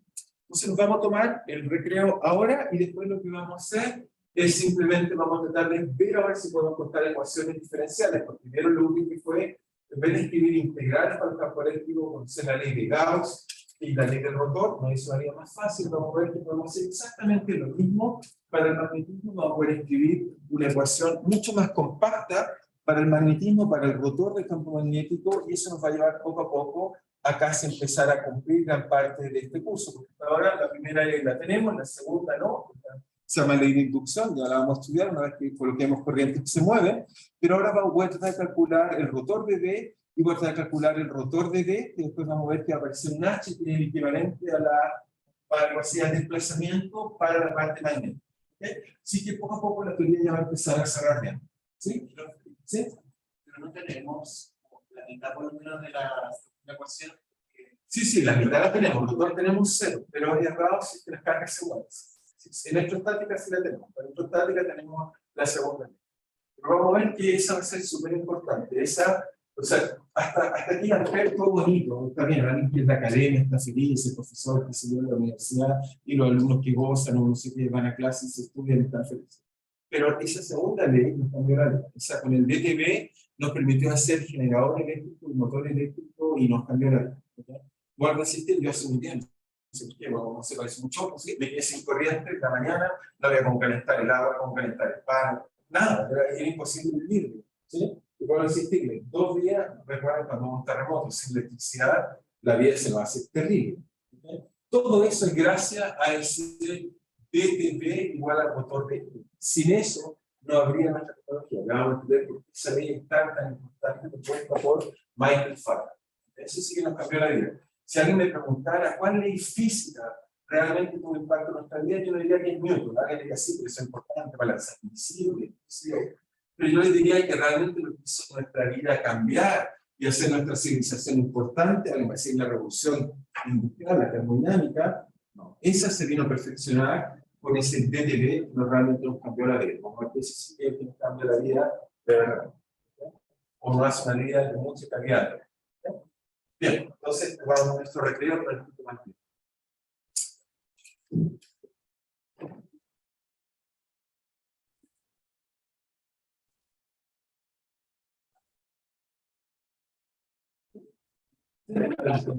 Entonces nos vamos a tomar el recreo ahora, y después lo que vamos a hacer es simplemente vamos a tratar de ver a ver si podemos contar ecuaciones diferenciales, porque vieron lo útil que fue, en vez de escribir integrales para el campo eléctrico, conocer la ley de Gauss y la ley del rotor, nos hizo haría más fácil. Vamos a ver que podemos hacer exactamente lo mismo para el magnetismo. Vamos a poder escribir una ecuación mucho más compacta para el magnetismo, para el rotor del campo magnético, y eso nos va a llevar poco a poco a casi empezar a cumplir gran parte de este curso, porque hasta ahora la primera ley la tenemos, la segunda no, se llama ley de inducción, ya la vamos a estudiar una vez que coloquemos corrientes que se mueven, pero ahora voy a tratar de calcular el rotor de D, y voy a tratar de calcular el rotor de D, y después vamos a ver que aparece un H que es el equivalente a la velocidad de desplazamiento para la parte magnética. ¿Okay? Así que poco a poco la teoría ya va a empezar a cerrar bien. ¿Sí? ¿Sí? Pero no tenemos la mitad por lo menos de la ecuación. Sí, la mitad la tenemos, nosotros tenemos cero, pero es errado si las cargas se mueven. Electrostática sí la tenemos, para electrostática tenemos la segunda ley. Pero vamos a ver que esa va a ser súper importante. Esa, o sea, hasta aquí Ampere todo bonito, está bien, alguien que es de academia, está feliz, el profesor que se dio en la universidad, y los alumnos que gozan, o no sé qué, van a clases, se estudian, están felices. Pero esa segunda ley nos cambió la vida. O sea, con el DTV nos permitió hacer generador eléctrico y motor eléctrico, y nos cambió la vida. ¿Okay? Vuelvo a insistir, yo hace un tiempo, no se parece mucho, ¿sí? Me quedé sin corriente en la mañana, no había cómo calentar el agua, cómo calentar el pan, nada, era imposible vivir. ¿Sí? Y vuelvo a insistir, 2 días, recuerden cuando hubo un terremoto sin electricidad, la vida se va a hacer terrible. ¿Okay? Todo eso es gracias a ese DTV igual al motor de. Sin eso, no habría nuestra tecnología. Vamos a entender por qué esa ley es tan importante, propuesta por Michael Faraday. Eso sí que nos cambió la vida. Si alguien me preguntara cuál ley física realmente tuvo impacto en nuestra vida, yo le diría que es Newton. Alguien diría sí, pero eso es importante para el invisible. ¿Sí? Pero yo le diría que realmente lo que hizo nuestra vida cambiar y hacer nuestra civilización importante, algo así, la revolución industrial, la termodinámica, no, esa se vino a perfeccionar con ese DTV que realmente nos cambió la vida. Como que ese sí que nos cambia la vida, de verdad. O no hace una vida de mucha calidad. Bien, entonces vamos a nuestro recreo para el punto más bien. Gracias.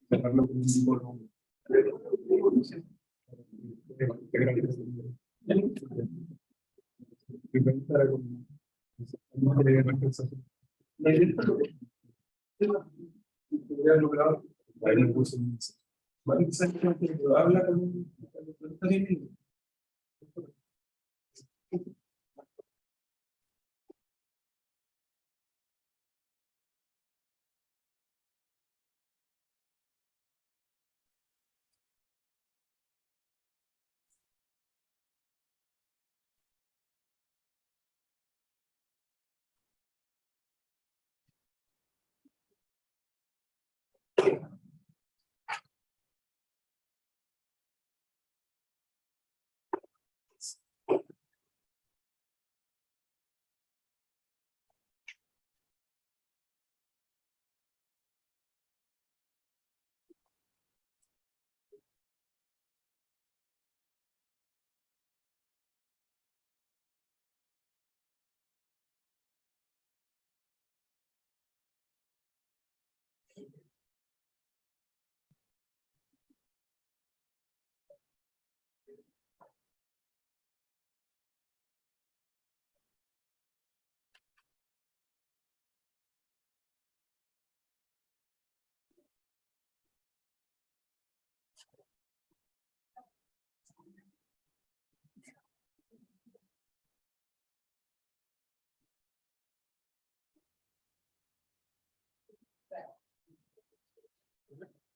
dejarlo con un volumen. Habla con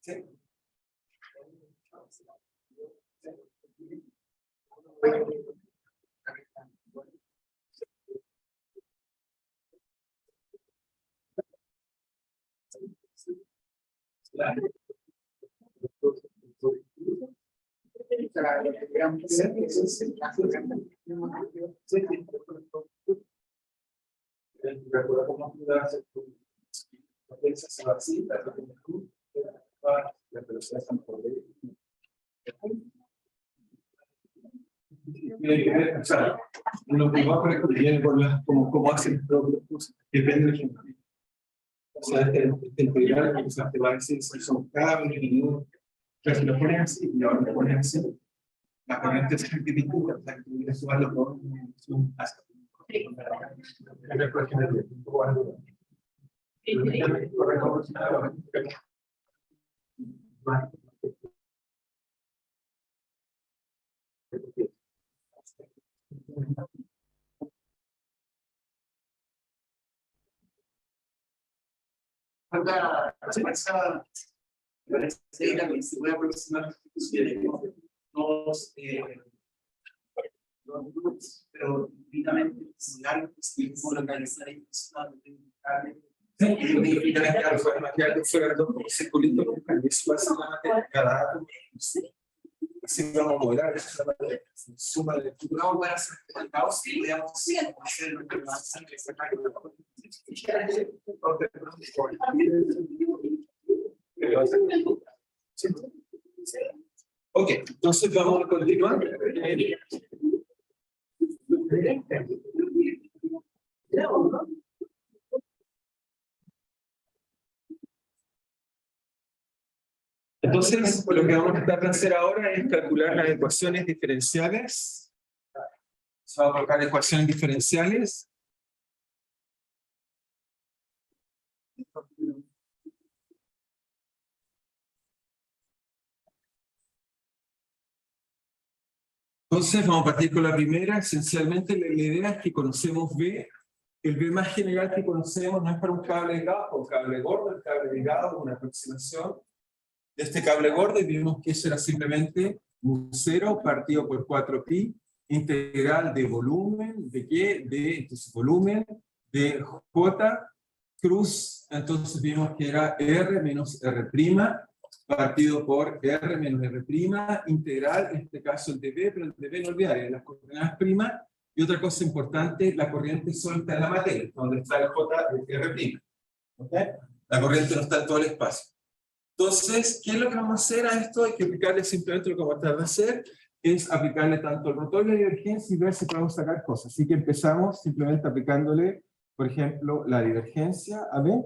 sí. O sea, lo que va a viene por las, como hacen las propias cosas, depende del ejemplo. O sea, este integral, o sea, te va a decir si son cables y no. Pero si lo pones así y ahora lo pones así, la corriente es que te cura, o sea, que tuvieras su valor por un hasta. Se puede aproximar pero únicamente similar como localizar ahí fuera de circulito eso es la materia cada átomo así vamos a modelar esa suma de no voy a hacer el caos y podemos hacer lo que va a hacer que sacar ok, entonces vamos a continuar. Entonces, lo que vamos a tratar de hacer ahora es calcular las ecuaciones diferenciales. Vamos a colocar ecuaciones diferenciales. Entonces, vamos a partir con la primera. Esencialmente, la idea es que conocemos B. El B más general que conocemos no es para un cable delgado, o un cable gordo, el cable delgado, una aproximación de este cable gordo, y vimos que eso era simplemente un 0 partido por 4pi, integral de volumen, ¿de qué? De entonces, volumen de J cruz, entonces vimos que era R menos R', partido por R menos R', integral, en este caso el de B, pero el de B no olvidar, las coordenadas primas, y otra cosa importante, la corriente solo está en la materia, donde está el J R'. ¿Okay? La corriente no está en todo el espacio. Entonces, ¿qué es lo que vamos a hacer a esto? Hay que aplicarle simplemente lo que vamos a tratar de hacer, es aplicarle tanto el rotor y la divergencia y ver si podemos sacar cosas. Así que empezamos simplemente aplicándole, por ejemplo, la divergencia a B.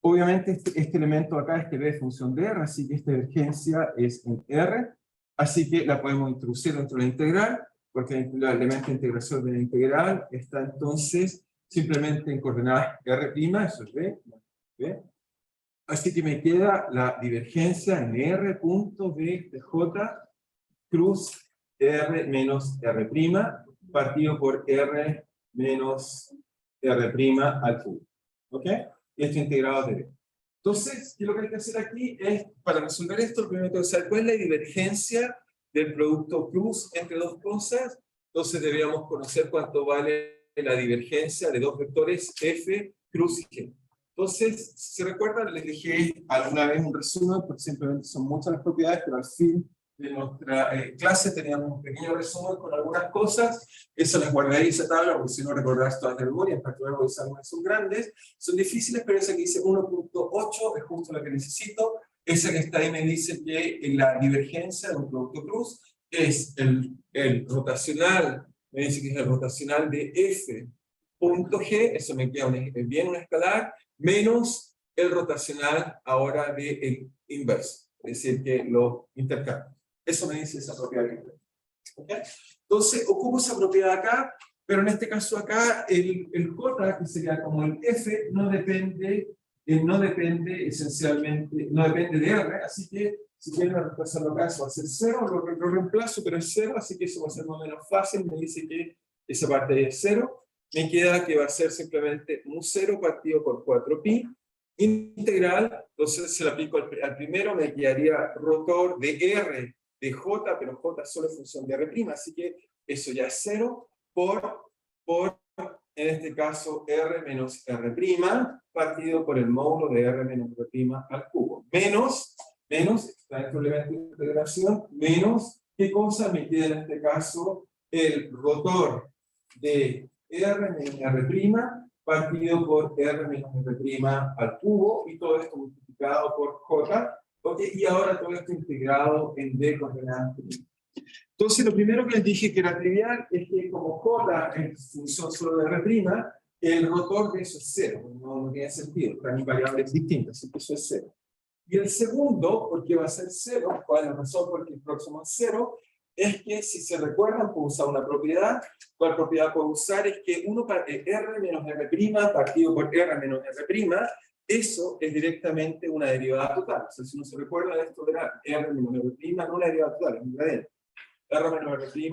Obviamente este elemento acá, este B es función de R, así que esta divergencia es en R, así que la podemos introducir dentro de la integral, porque el elemento de integración de la integral está entonces simplemente en coordenadas R', eso es B, ¿ve? Así que me queda la divergencia en R punto B de J cruz R menos R', partido por R menos R' al cubo. ¿Ok? Esto integrado de B. Entonces, ¿qué es lo que hay que hacer aquí? Es, para resolver esto, primero tengo que saber cuál es la divergencia del producto cruz entre dos cosas. Entonces, deberíamos conocer cuánto vale la divergencia de dos vectores F, cruz y G. Entonces, si se recuerdan, les dejé alguna vez un resumen, porque simplemente son muchas las propiedades, pero al fin de nuestra clase teníamos un pequeño resumen con algunas cosas. Eso les guardaré esa tabla, porque si no recordarás todas de memoria, en particular porque algunas son grandes, son difíciles, pero esa que dice 1.8 es justo la que necesito. Esa que está ahí me dice que la divergencia de un producto cruz es el rotacional, me dice que es el rotacional de F punto G, eso me queda bien un escalar, menos el rotacional ahora del inverso, es decir, que lo intercambio. Eso me dice esa propiedad. ¿Okay? Entonces, ocupo esa propiedad acá, pero en este caso acá, el J, que sería como el F, no depende esencialmente, no depende de R, así que si quiero reemplazarlo acá, eso va a ser 0, lo reemplazo, pero es 0, así que eso va a ser más o menos fácil, me dice que esa parte ahí es 0, me queda que va a ser simplemente mu0 partido por 4pi, integral, entonces se lo aplico al primero, me quedaría rotor de R de J, pero J solo es función de R', así que eso ya es 0 por en este caso, R menos R', partido por el módulo de R menos R' al cubo. Menos, está dentro del elemento de integración, menos, ¿qué cosa me queda en este caso? El rotor de R menos R', partido por R menos R' al cubo, y todo esto multiplicado por J, ¿okay? Y ahora todo esto integrado en D coordenadas. Entonces, lo primero que les dije que era trivial es que como J es función solo de R', el rotor de eso es 0, no tiene sentido, están variables distintas, así que eso es 0. Y el segundo, porque va a ser 0, ¿cuál es la razón por qué el próximo es 0? Es que si se recuerdan, puedo usar una propiedad. ¿Cuál propiedad puedo usar? Es que R menos R' partido por R menos R', eso es directamente una derivada total. O sea, si uno se recuerda, esto era R menos R', no una derivada total, es un gradiente. R menos R'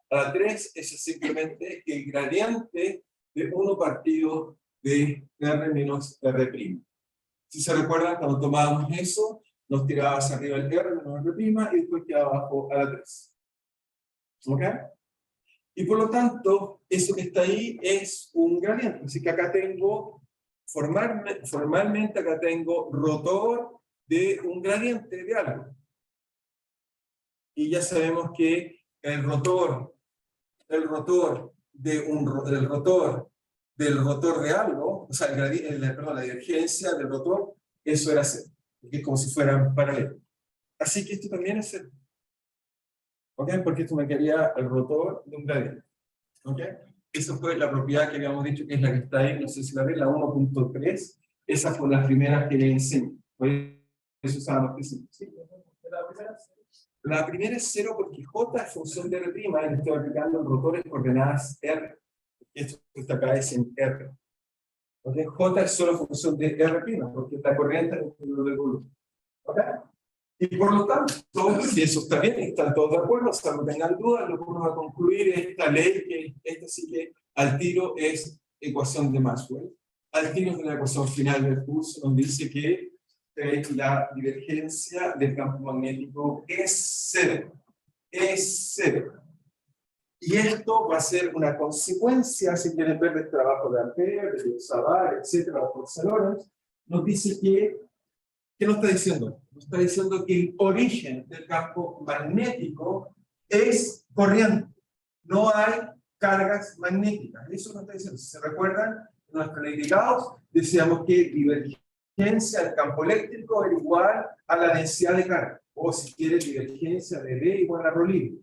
a la 3, eso es simplemente el gradiente de 1 partido de R menos R'. Si se recuerdan, cuando tomábamos eso, nos tiraba hacia arriba el R menos R' y después quedaba abajo a la 3. ¿Ok? Y por lo tanto, eso que está ahí es un gradiente. Así que acá tengo, formalmente acá tengo rotor de un gradiente de algo. Y ya sabemos que el rotor del rotor de algo, o sea, perdón, la divergencia del rotor, eso era 0, porque es como si fueran paralelos. Así que esto también es 0. ¿Ok? Porque esto me quedaría el rotor de un gradiente. ¿Ok? Esa fue la propiedad que habíamos dicho que es la que está ahí, no sé si la ven, la 1.3. Esa fue la primera que le enseñé. Por eso usábamos que sí. La primera es 0 porque J es función de R', y le estoy aplicando el rotor en coordenadas R. Esto que está acá es en R. ¿Okay? J es solo función de R', porque la corriente es el del volumen. ¿Okay? Y por lo tanto, si eso está bien, están todos de acuerdo, o sea, no tengan dudas, lo que uno va a concluir es esta ley, que esta sí que al tiro es ecuación de Maxwell. Al tiro de la ecuación final del curso, nos dice que la divergencia del campo magnético es 0. Es 0. Y esto va a ser una consecuencia, si quieren ver del trabajo de Ampère, de Savart, etcétera, por Lorentz, nos dice que, ¿qué nos está diciendo? Nos está diciendo que el origen del campo magnético es corriente. No hay cargas magnéticas. Eso nos está diciendo. Si se recuerdan, en nuestra ley de Gauss, decíamos que divergencia del campo eléctrico era igual a la densidad de carga. O si quieres, divergencia de D igual a ρ libre.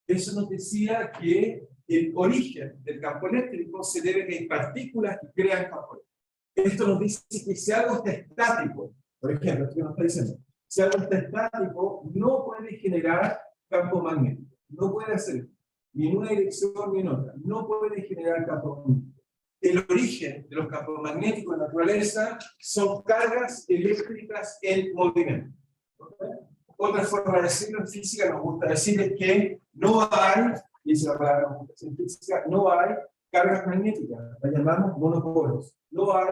Eso nos decía que el origen del campo eléctrico se debe a que hay partículas que crean campo eléctrico. Esto nos dice que si algo está estático, por ejemplo, esto que nos está diciendo, si algo está estático, no puede generar campo magnético. No puede hacer ni en una dirección ni en otra. No puede generar campo magnético. El origen de los campos magnéticos en la naturaleza son cargas eléctricas en movimiento. ¿Okay? Otra forma de decirlo en física nos gusta decir es que no hay, y esa es la palabra que nos gusta decir en física, no hay cargas magnéticas, las llamamos monopolos. No hay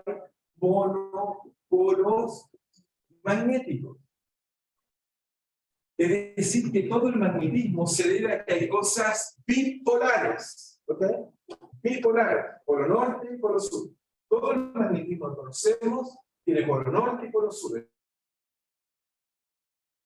monopolos magnéticos. Es decir, que todo el magnetismo se debe a que hay cosas bipolares. ¿Ok? Bipolares, polo norte y polo sur. Todo el magnetismo que conocemos tiene polo norte y polo sur.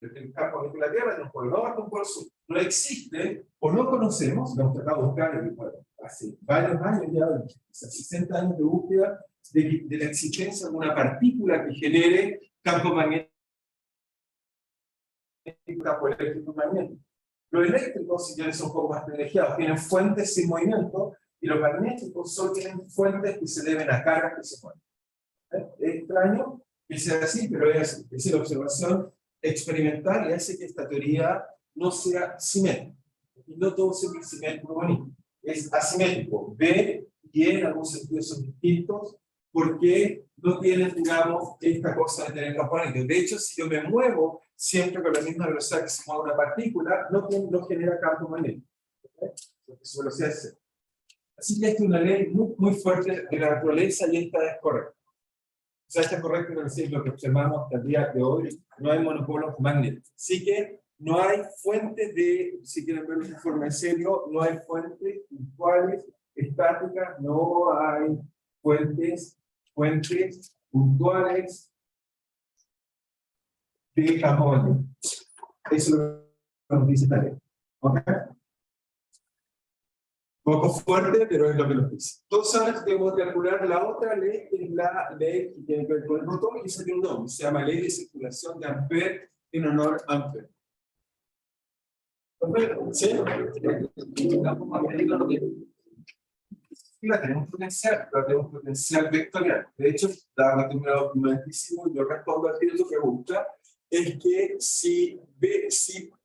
El campo de la Tierra tiene un polo norte y un polo sur. No existe, o no conocemos, lo hemos tratado de buscar hace varios años ya, 60 años de búsqueda, de la existencia de una partícula que genere campo magnético, campo eléctrico magnético. Los eléctricos, si quieren, son un poco más privilegiados, tienen fuentes sin movimiento, y los magnéticos solo tienen fuentes que se deben a cargas que se mueven. Es extraño que sea así, pero es la observación experimental y hace que esta teoría no sea simétrica. Y no todo siempre es simétrico bonito. Es asimétrico. B y E en algún sentido son distintos porque no tienen, digamos, esta cosa de tener campo magnético. De hecho, si yo me muevo siempre con la misma velocidad que se mueve una partícula, no genera campo magnético. Porque su velocidad es cero. Así que esta es una ley muy fuerte de la naturaleza y esta es correcta. O sea, esta es correcta, es decir, lo que observamos hasta el día de hoy, no hay monopolos magnéticos. Así que no hay fuentes de, si quieren ver un informe en serio, no hay fuentes puntuales, estáticas, no hay fuentes puntuales de campo magnético. Eso es lo que nos dice esta ley. ¿Ok? Poco fuerte, pero es lo que nos dice. Entonces ahora tenemos que calcular la otra ley, que es la ley que tiene que ver con el rotor, y esa tiene un nombre, se llama ley de circulación de Ampère en honor a Ampère. ¿Sí? La tenemos potencial vectorial. De hecho, dado que me lo documentísimo, yo respondo a tu pregunta, es que si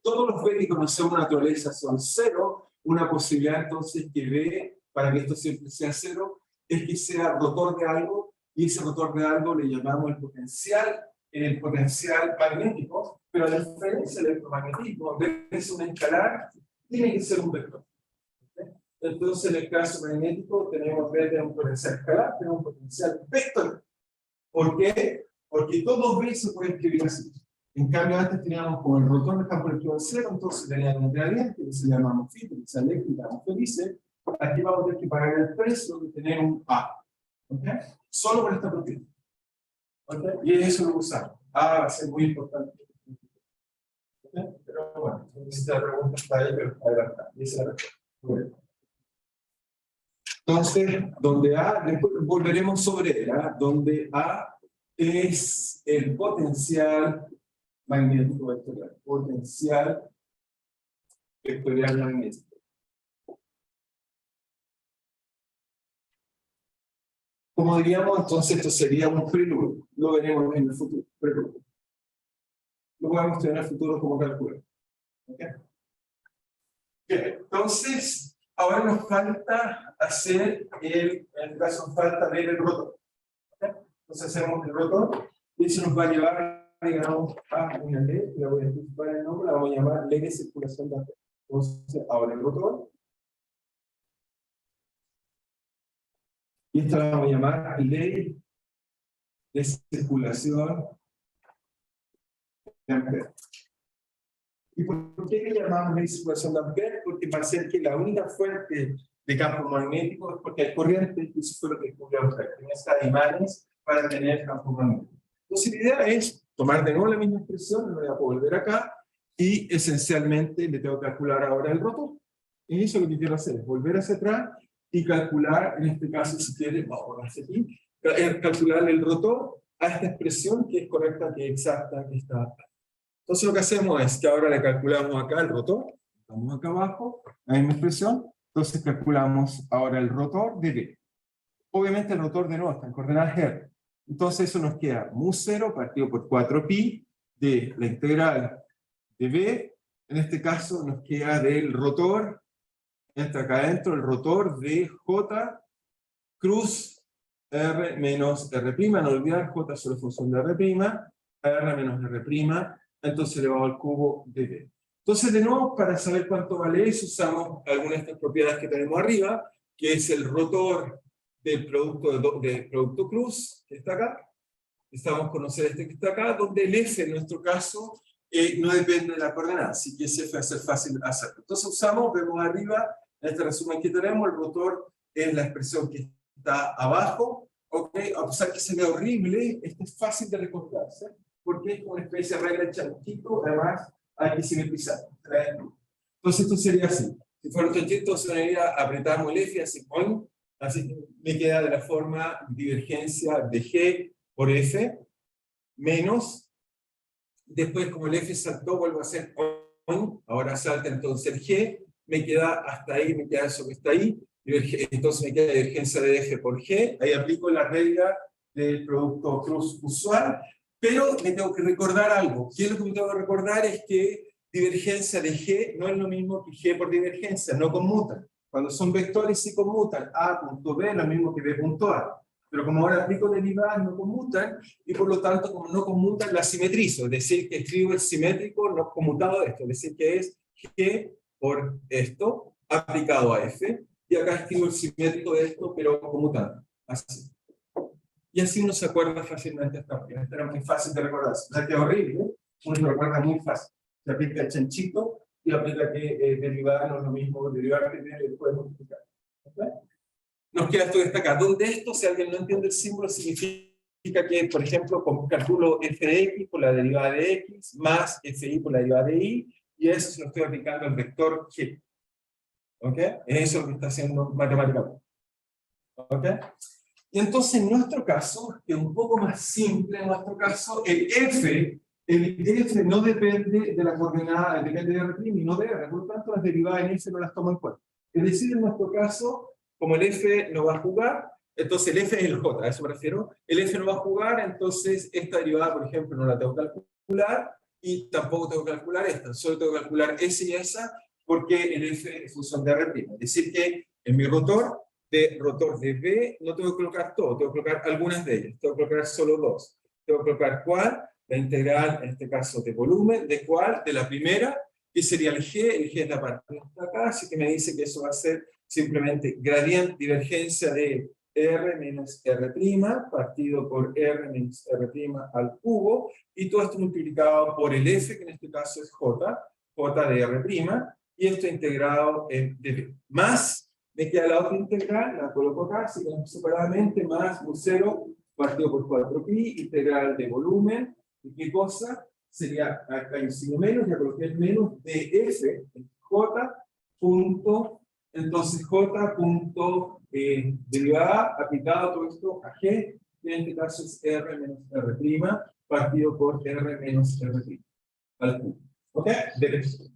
todos los B que conocemos en la naturaleza son cero, una posibilidad entonces que B, para que esto siempre sea cero, es que sea rotor de algo, y ese rotor de algo le llamamos el potencial magnético, pero la diferencia del electromagnetismo, en vez de ser un escalar, tiene que ser un vector. Entonces, en el caso magnético, tenemos en vez de un potencial escalar, tenemos un potencial vector. ¿Por qué? Porque todos B se pueden escribir así. En cambio, antes teníamos como el rotor de campo eléctrico cero, entonces teníamos un gradiente que se llama phi, que es eléctrica, estamos felices. Aquí vamos a tener que pagar el precio de tener un A. ¿Okay? Solo por esta propiedad. ¿Okay? Y eso lo usamos. A va a ser muy importante. ¿Okay? Pero bueno, esta pregunta está ahí, pero adelante. Y esa es la respuesta. Bueno. Entonces, donde A, después volveremos sobre él, donde A es el potencial magnético vectorial. Potencial vectorial magnético. Como diríamos, entonces esto sería un preludio. Lo veremos en el futuro. Preludio. Lo podemos tener en el futuro como cálculo. ¿Okay? Bien, entonces, ahora nos falta hacer en este caso nos falta ver el rotor. ¿Okay? Entonces hacemos el rotor y eso nos va a llevar, digamos, a una ley, la voy a anticipar el nombre, la vamos a llamar ley de circulación de Ampère. Entonces, ahora el rotor. Y esta la vamos a llamar ley de circulación de Ampère. ¿Y por qué le llamamos ley de circulación de Ampère? Porque parece que la única fuente de campo magnético es porque hay corriente, y eso fue lo que descubrió Ampère. Necesita imanes para tener campo magnético. Entonces la idea es tomar de nuevo la misma expresión, me voy a volver acá, y esencialmente le tengo que calcular ahora el rotor. Y eso lo que quiero hacer es volver hacia atrás y calcular, en este caso, si quieren, vamos a hacer aquí, calcular el rotor a esta expresión que es correcta, que es exacta, que está acá. Entonces lo que hacemos es que ahora le calculamos acá el rotor, estamos acá abajo, la misma expresión, entonces calculamos ahora el rotor de B. Obviamente el rotor de nuevo está en coordenadas R, Entonces eso nos queda mu 0 partido por 4pi de la integral de b. En este caso nos queda del rotor, entra acá adentro el rotor de j cruz r menos r', no olvidar, j es solo función de r', r menos r', entonces elevado al cubo de b. Entonces, de nuevo, para saber cuánto vale eso, usamos algunas de estas propiedades que tenemos arriba, que es el rotor del producto cruz, que está acá. Necesitamos conocer este que está acá, donde el f en nuestro caso no depende de la coordenada, así que ese va a ser fácil hacerlo. Entonces usamos, vemos arriba, en este resumen que tenemos, el rotor es la expresión que está abajo, ¿ok? A pesar que se ve horrible, esto es fácil de recordarse, porque es como una especie de regla de chanchito, además hay que simetrizar. Entonces esto sería así. Si fuera un chanchito, se debería apretamos el F, así me queda de la forma divergencia de G por F, menos, después como el F saltó, vuelvo a ser on, ahora salta entonces el G, me queda hasta ahí, me queda eso que está ahí, entonces me queda divergencia de F por G, ahí aplico la regla del producto cruz usual, pero me tengo que recordar algo. ¿Qué es lo que me tengo que recordar? Es que divergencia de G no es lo mismo que G por divergencia, no conmutan. Cuando son vectores sí conmutan, A punto B es lo mismo que B punto A. Pero como ahora aplico derivadas no conmutan, y por lo tanto como no conmutan la simetrizo, es decir que escribo el simétrico no conmutado de esto, es decir que es G por esto aplicado a F, y acá escribo el simétrico de esto pero conmutando, así. Y así uno se acuerda fácilmente esta opción. Esta era muy fácil de recordar. O sea que es horrible, uno se recuerda muy fácil. Se aplica el chanchito y aplica que derivada no es lo mismo, derivada primero y después multiplicar. ¿Okay? Nos queda esto que está acá. Donde esto, si alguien no entiende el símbolo, significa que, por ejemplo, calculo f de x por la derivada de x, más fi por la derivada de y, y eso se lo estoy aplicando al vector g. ¿Ok? Eso es lo que está haciendo matemáticamente. ¿Ok? Y entonces en nuestro caso, que es un poco más simple, en nuestro caso, el f no depende de la coordenada, depende de r' y no de r, por lo tanto las derivadas en s no las tomo en cuenta. Es decir, en nuestro caso, como el f no va a jugar, entonces el f es el j, a eso me refiero, el f no va a jugar, entonces esta derivada, por ejemplo, no la tengo que calcular, y tampoco tengo que calcular esta, solo tengo que calcular esa y esa, porque el f es función de r'. Es decir que en mi rotor de B, no tengo que colocar todo, tengo que colocar algunas de ellas, tengo que colocar solo dos. Tengo que colocar cuál, la integral, en este caso de volumen, de cuál, de la primera, que sería el G es la parte de acá, así que me dice que eso va a ser simplemente gradiente, divergencia de R menos R', partido por R menos R' al cubo, y todo esto multiplicado por el F, que en este caso es J de R', y esto integrado en de B, más me queda la otra integral, la coloco acá, así que separadamente, más mu 0 partido por 4pi, integral de volumen, ¿y qué cosa? Sería, acá hay un signo menos, ya coloqué el menos de f, j punto, entonces j punto derivada, aplicado todo esto a g, que en este caso es r menos r', partido por r menos r' al cubo. ¿Ok? Eso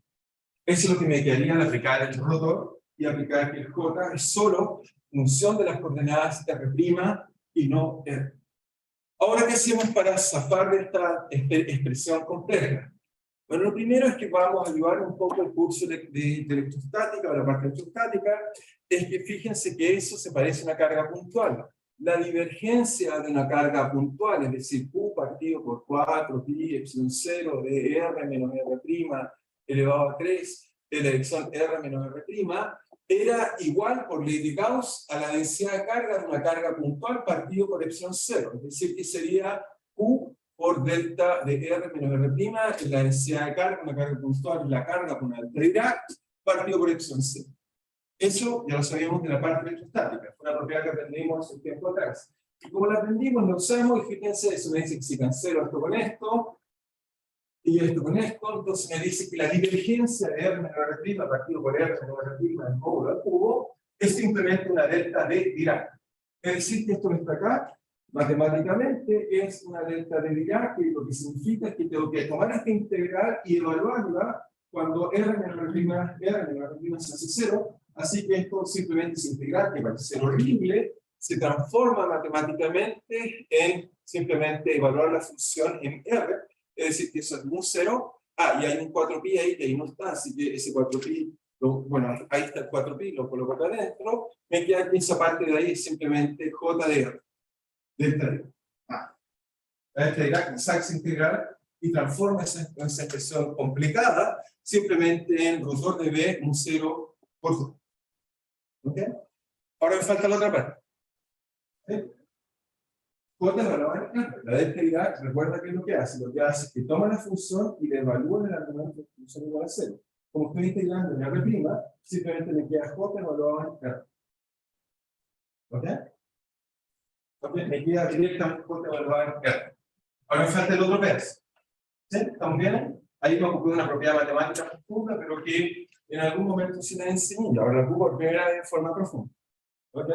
es lo que me quedaría al aplicar el rotor, y aplicar que el j es solo función de las coordenadas r' y no r. Ahora, ¿qué hacemos para zafar de esta expresión compleja? Bueno, lo primero es que vamos a ayudar un poco el curso de electrostática, o la parte electrostática, es que fíjense que eso se parece a una carga puntual. La divergencia de una carga puntual, es decir, Q partido por 4, pi, epsilon 0 de R menos R' elevado a 3, de la dirección R menos R', era igual por ley de Gauss a la densidad de carga de una carga puntual partido por epsilon 0. Es decir, que sería Q por delta de R menos R', la densidad de carga, una carga puntual, la carga por una delta de Dirac, partido por epsilon 0. Eso ya lo sabíamos de la parte electrostática, fue una propiedad que aprendimos hace un tiempo atrás. Y como la aprendimos, lo usamos, y fíjense, eso me dice que si cancelo esto con esto, y esto con esto, entonces me dice que la divergencia de R menos R' partido por R menos R' el módulo al cubo es simplemente una delta de Dirac. Es decir, que esto que está acá, matemáticamente, es una delta de Dirac, que lo que significa es que tengo que tomar esta integral y evaluarla cuando R menos R' se hace 0, así que esto simplemente es integral, que parece ser horrible, se transforma matemáticamente en simplemente evaluar la función en R, es decir, que eso es mu0, y hay un 4pi ahí que ahí no está, así que ese 4pi, bueno, ahí está el 4pi, lo coloco acá adentro, me queda que esa parte de ahí es simplemente j de R, de esta R. Esta dirá que saca integral y transforma esa expresión complicada simplemente en rotor de B mu0 por j. ¿Ok? Ahora me falta la otra parte. ¿Sí? J evaluar la delta, recuerda qué es lo que hace. Lo que hace es que toma la función y le evalúa en el argumento de función igual a 0. Como estoy integrando en R', simplemente me queda J evaluado en R. ¿Ok? Entonces me queda directamente J evaluado en R. Ahora me falta el otro pedazo. ¿Sí? ¿Estamos bien? Ahí me ocupé una propiedad matemática profunda, pero que en algún momento sí la enseñé. Ahora la ocupo por primera vez de forma profunda. ¿Ok?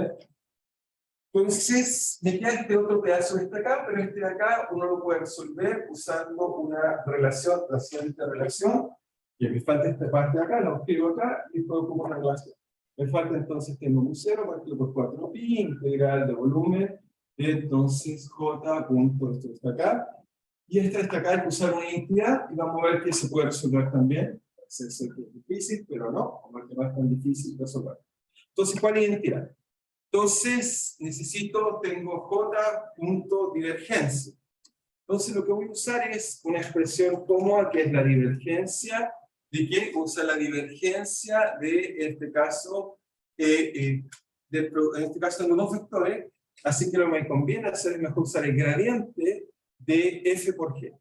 Entonces, me queda este otro pedazo de este acá, pero este de acá uno lo puede resolver usando una relación, la siguiente relación, que me falta esta parte de acá, la escribo acá, y puedo como una relación. Me falta entonces, tengo un 0, partido por 4pi, integral de volumen, entonces j punto, esto está acá, y esta está acá, hay que usar una identidad, y vamos a ver que se puede resolver también. Sé que es difícil, pero no, como que no es tan difícil resolver. Entonces, ¿cuál es la identidad? Entonces, tengo j punto divergencia. Entonces, lo que voy a usar es una expresión cómoda que es la divergencia. ¿De qué? Usa la divergencia de este caso, en este caso tengo dos vectores, así que lo que me conviene hacer es mejor usar el gradiente de f por g.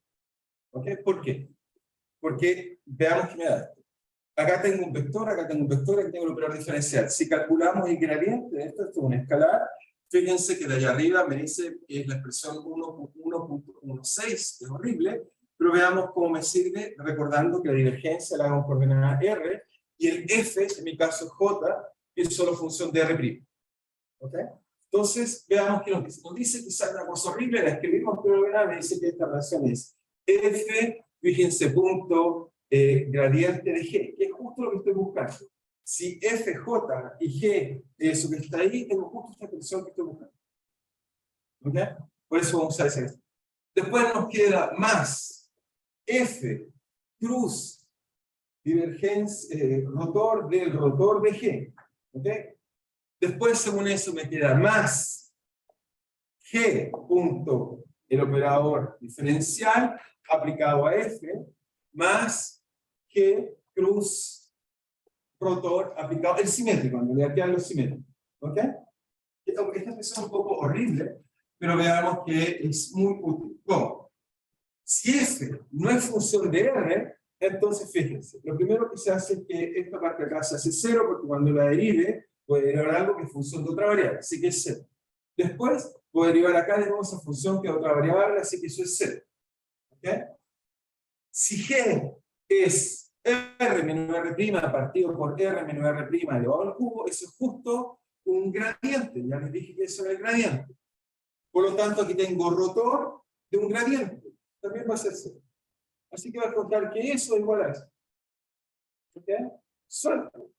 ¿Ok? ¿Por qué? Porque veamos qué me da esto. Acá tengo un vector, acá tengo un vector, aquí tengo el operador diferencial. Si calculamos el gradiente de esto es un escalar, fíjense que de allá arriba me dice que es la expresión 1.16, es horrible, pero veamos cómo me sirve, recordando que la divergencia la hago en coordenada R, y el F, en mi caso J, es solo función de R'. ¿Ok? Entonces, veamos qué nos dice. Nos dice que sale una cosa horrible, la escribimos, pero me dice que esta relación es F, fíjense, punto, gradiente de G, que es justo lo que estoy buscando. Si F, J y G, eso que está ahí, tengo justo esta expresión que estoy buscando. ¿Ok? Por eso vamos a usar esa. Después nos queda más F, cruz, divergencia, rotor del rotor de G. ¿Ok? Después, según eso, me queda más G punto, el operador diferencial aplicado a F, más G cruz rotor aplicado, el simétrico, en realidad quedan los simétricos. ¿Ok? Esta expresión es un poco horrible, pero veamos que es muy útil. ¿Cómo? Si F no es función de R, entonces fíjense, lo primero que se hace es que esta parte acá se hace 0, porque cuando la derive, puede derivar algo que es función de otra variable, así que es 0. Después, puedo derivar acá de nuevo esa función que es otra variable, así que eso es 0. ¿Ok? Si G es R menos R' partido por R menos R' elevado al cubo, eso es justo un gradiente. Ya les dije que eso era el gradiente. Por lo tanto, aquí tengo rotor de un gradiente. También va a ser 0. Así que voy a contar que eso es igual a eso. ¿Ok? Suelto.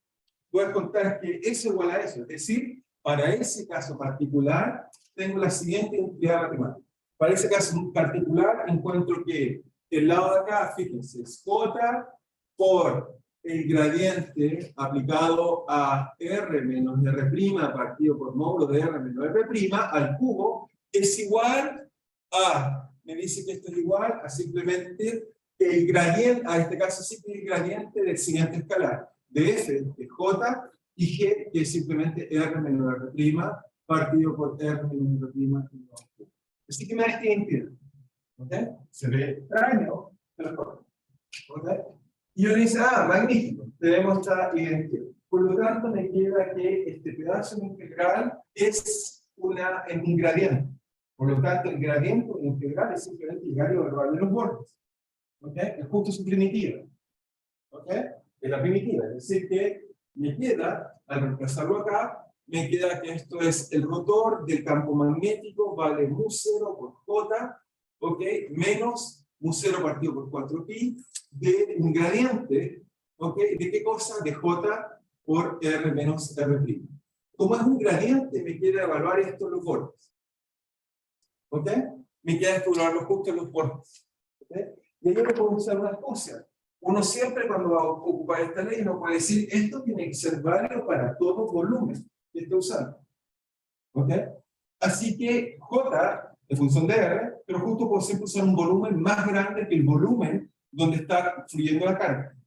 Voy a contar que eso es igual a eso. Es decir, para ese caso particular, tengo la siguiente identidad matemática. Para ese caso particular, encuentro que el lado de acá, fíjense, es J por el gradiente aplicado a R menos R' partido por módulo de R menos R' al cubo, es igual a, me dice que esto es igual a simplemente el gradiente, a este caso sí que el gradiente del siguiente escalar, de F, de J, y G, que es simplemente R menos R' partido por R menos R'. Así que me da esta identidad. ¿Ok? Se ve extraño, pero ¿ok? Y uno dice, magnífico, tenemos esta identidad. Por lo tanto, me queda que este pedazo integral es un gradiente. Por lo tanto, el gradiente integral es simplemente llegar a observar de los bordes. ¿Ok? Es justo su primitiva. ¿Ok? Es la primitiva. Es decir, que me queda, al reemplazarlo acá, me queda que esto es el rotor del campo magnético, vale mu0 por J, ¿ok? Menos mu0 partido por 4pi, de un gradiente, ¿ok? ¿De qué cosa? De J por R menos R'. Como es un gradiente, me quiere evaluar esto en los bordes. ¿Ok? Me queda evaluarlo justo en los bordes. ¿Ok? Y ahí yo puedo usar unas cosas. Uno siempre cuando va a ocupar esta ley no puede decir esto tiene que ser válido para todo volumen que esté usando. ¿Ok? Así que J es función de R, pero justo puedo siempre usar un volumen más grande que el volumen donde está fluyendo la carga.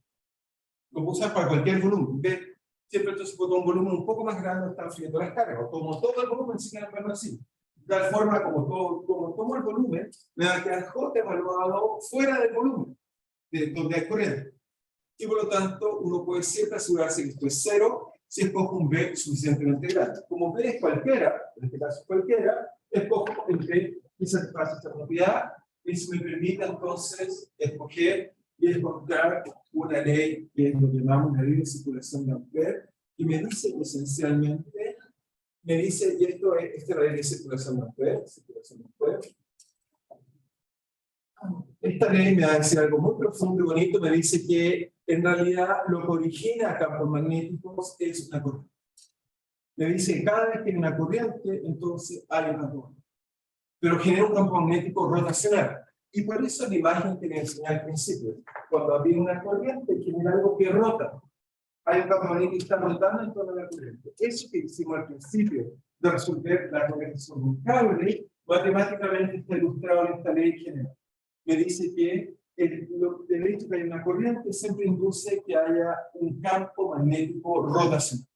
Lo puedo usar para cualquier volumen. ¿Ok? Siempre entonces puedo tomar un volumen un poco más grande donde están fluyendo las cargas. O tomo todo el volumen si quieren verlo así. De tal forma como tomo el volumen, me va a quedar J evaluado fuera del volumen, de donde hay corriente. Y por lo tanto, uno puede siempre asegurarse que esto es cero si escojo un B suficientemente grande. Como B es cualquiera, en este caso cualquiera, escojo el B que satisface esta propiedad. Eso me permite entonces escoger y encontrar una ley que es lo que llamamos la ley de circulación de Ampère, y me dice esencialmente, me dice, y esta es la ley de circulación de Ampère, esta ley me va a decir algo muy profundo y bonito, me dice que en realidad lo que origina campos magnéticos es una corriente. Me dice que cada vez que hay una corriente, entonces hay un campo magnético. Pero genera un campo magnético rotacional. Y por eso la imagen que les enseñé al principio. Cuando había una corriente, genera algo que rota. Hay un campo magnético que está rotando en torno a la corriente. Eso que hicimos al principio de resolver la corriente sobre un cable, matemáticamente está ilustrado en esta ley general. Me dice que el hecho de que hay una corriente siempre induce que haya un campo magnético rotacional.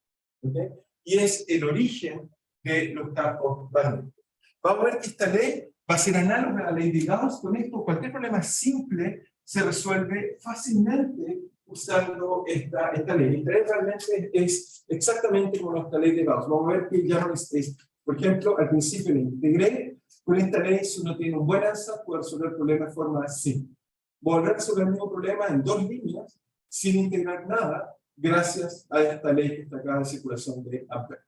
¿Okay? Y es el origen de los campos magnéticos. Vamos a ver que esta ley va a ser análoga a la ley de Gauss. Con esto, cualquier problema simple se resuelve fácilmente usando esta ley. Esta ley realmente es exactamente como nuestra ley de Gauss. Vamos a ver que ya no es, por ejemplo, al principio la integré. Con esta ley, si uno tiene un buen ansatz, puede resolver el problema de forma simple. Volver a resolver el mismo problema en 2 líneas, sin integrar nada, gracias a esta ley que está acá de circulación de Ampère.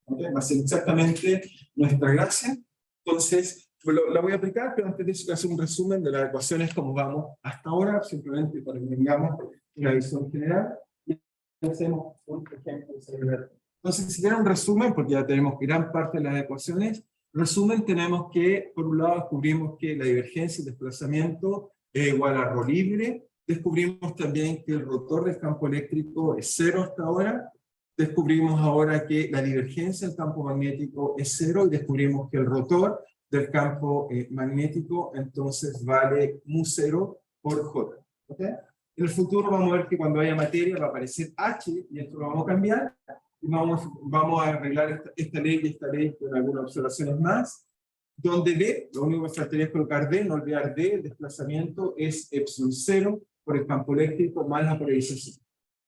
¿Okay? Va a ser exactamente nuestra gracia. Entonces, la voy a aplicar, pero antes de eso voy a hacer un resumen de las ecuaciones como vamos hasta ahora, simplemente para que tengamos una visión general. Y hacemos un ejemplo. Entonces, si quieren un resumen, porque ya tenemos gran parte de las ecuaciones, resumen, tenemos que, por un lado, descubrimos que la divergencia y desplazamiento es igual a ρ libre. Descubrimos también que el rotor del campo eléctrico es 0 hasta ahora. Descubrimos ahora que la divergencia del campo magnético es 0 y descubrimos que el rotor del campo magnético entonces vale mu0 por J. ¿Okay? En el futuro vamos a ver que cuando haya materia va a aparecer H y esto lo vamos a cambiar. Y vamos a arreglar esta ley y esta ley con algunas observaciones más, donde D, lo único que faltaría es colocar D, no olvidar D, el desplazamiento es epsilon 0 por el campo eléctrico más la polarización.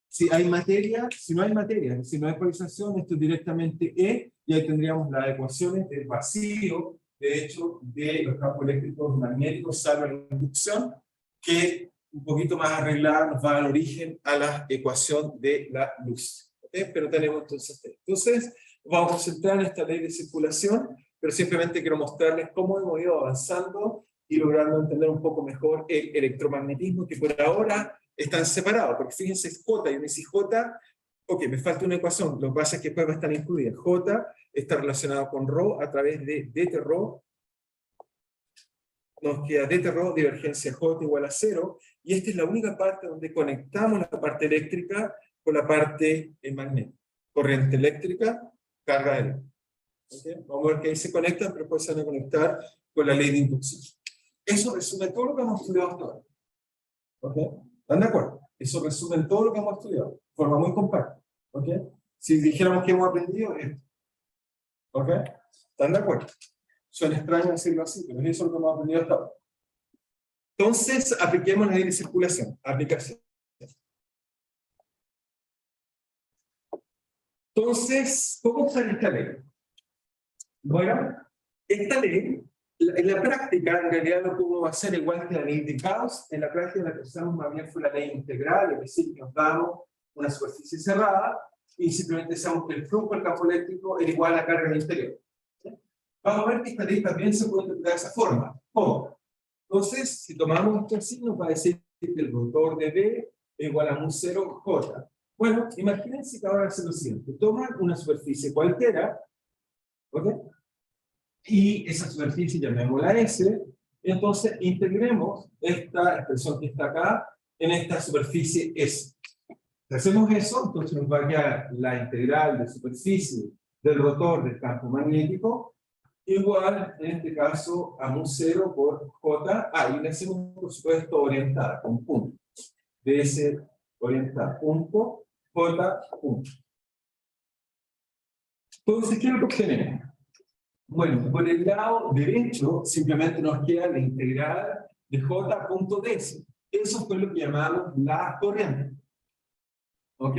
Si hay materia, si no hay materia, si no hay polarización, esto es directamente E, y ahí tendríamos las ecuaciones del vacío, de hecho, de los campos eléctricos magnéticos, salvo la inducción, que un poquito más arreglada nos va a dar origen a la ecuación de la luz. Pero tenemos entonces vamos a concentrar en esta ley de circulación, pero simplemente quiero mostrarles cómo hemos ido avanzando y logrando entender un poco mejor el electromagnetismo, que por ahora están separados, porque fíjense, es J y si J, ok, me falta una ecuación, lo que pasa es que después va a estar incluida. J está relacionado con ρ a través de dtρ, nos queda dtρ, divergencia J igual a 0, y esta es la única parte donde conectamos la parte eléctrica con la parte magnética. Corriente eléctrica, carga eléctrica. ¿Okay? Vamos a ver que ahí se conectan, pero después se van a conectar con la ley de inducción. Eso resume todo lo que hemos estudiado hasta ahora. ¿Okay? ¿Están de acuerdo? Eso resume todo lo que hemos estudiado, de forma muy compacta. ¿Okay? Si dijéramos que hemos aprendido esto. ¿Okay? ¿Están de acuerdo? Suena extraño decirlo así, pero eso es lo que hemos aprendido hasta ahora. Entonces, apliquemos la ley de circulación. Aplicación. Entonces, ¿cómo usar esta ley? Bueno, esta ley, en la práctica, en realidad lo que uno va a hacer igual que la ley de Gauss, en la práctica la que usamos más bien fue la ley integral, es decir, que nos damos una superficie cerrada y simplemente sabemos que el flujo del campo eléctrico es igual a la carga interior. ¿Sí? Vamos a ver que esta ley también se puede interpretar de esa forma. ¿Cómo? Entonces, si tomamos estos signos, va a decir que el rotor de D es igual a mu0 J. Bueno, imagínense que ahora hacen lo siguiente. Toman una superficie cualquiera, ¿ok? Y esa superficie llamémosla S, entonces integremos esta expresión que está acá en esta superficie S. Si hacemos eso, entonces nos va a quedar la integral de superficie del rotor del campo magnético igual, en este caso, a mu0 por J. Y le hacemos, por supuesto, orientada, con punto. ds orientada, punto, J, punto. Entonces, ¿qué es lo que obtenemos? Bueno, por el lado derecho, simplemente nos queda la integral de J.ds. Eso fue lo que llamamos la corriente. ¿Ok?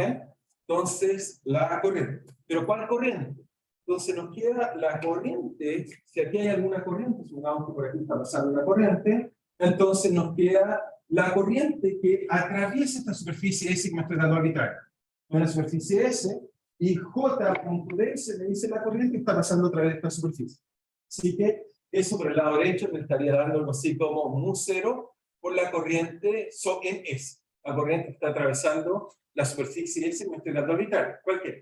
Entonces, la corriente. ¿Pero cuál corriente? Entonces nos queda la corriente, si aquí hay alguna corriente, supongamos que por aquí está pasando una corriente, entonces nos queda la corriente que atraviesa esta superficie S que me estoy dando arbitrar. Una superficie S, y J.ds me dice la corriente que está pasando a través de esta superficie. Así que eso por el lado derecho me estaría dando algo así como mu0 por la corriente en S. La corriente que está atravesando la superficie S que me estoy dando arbitrar, cualquiera.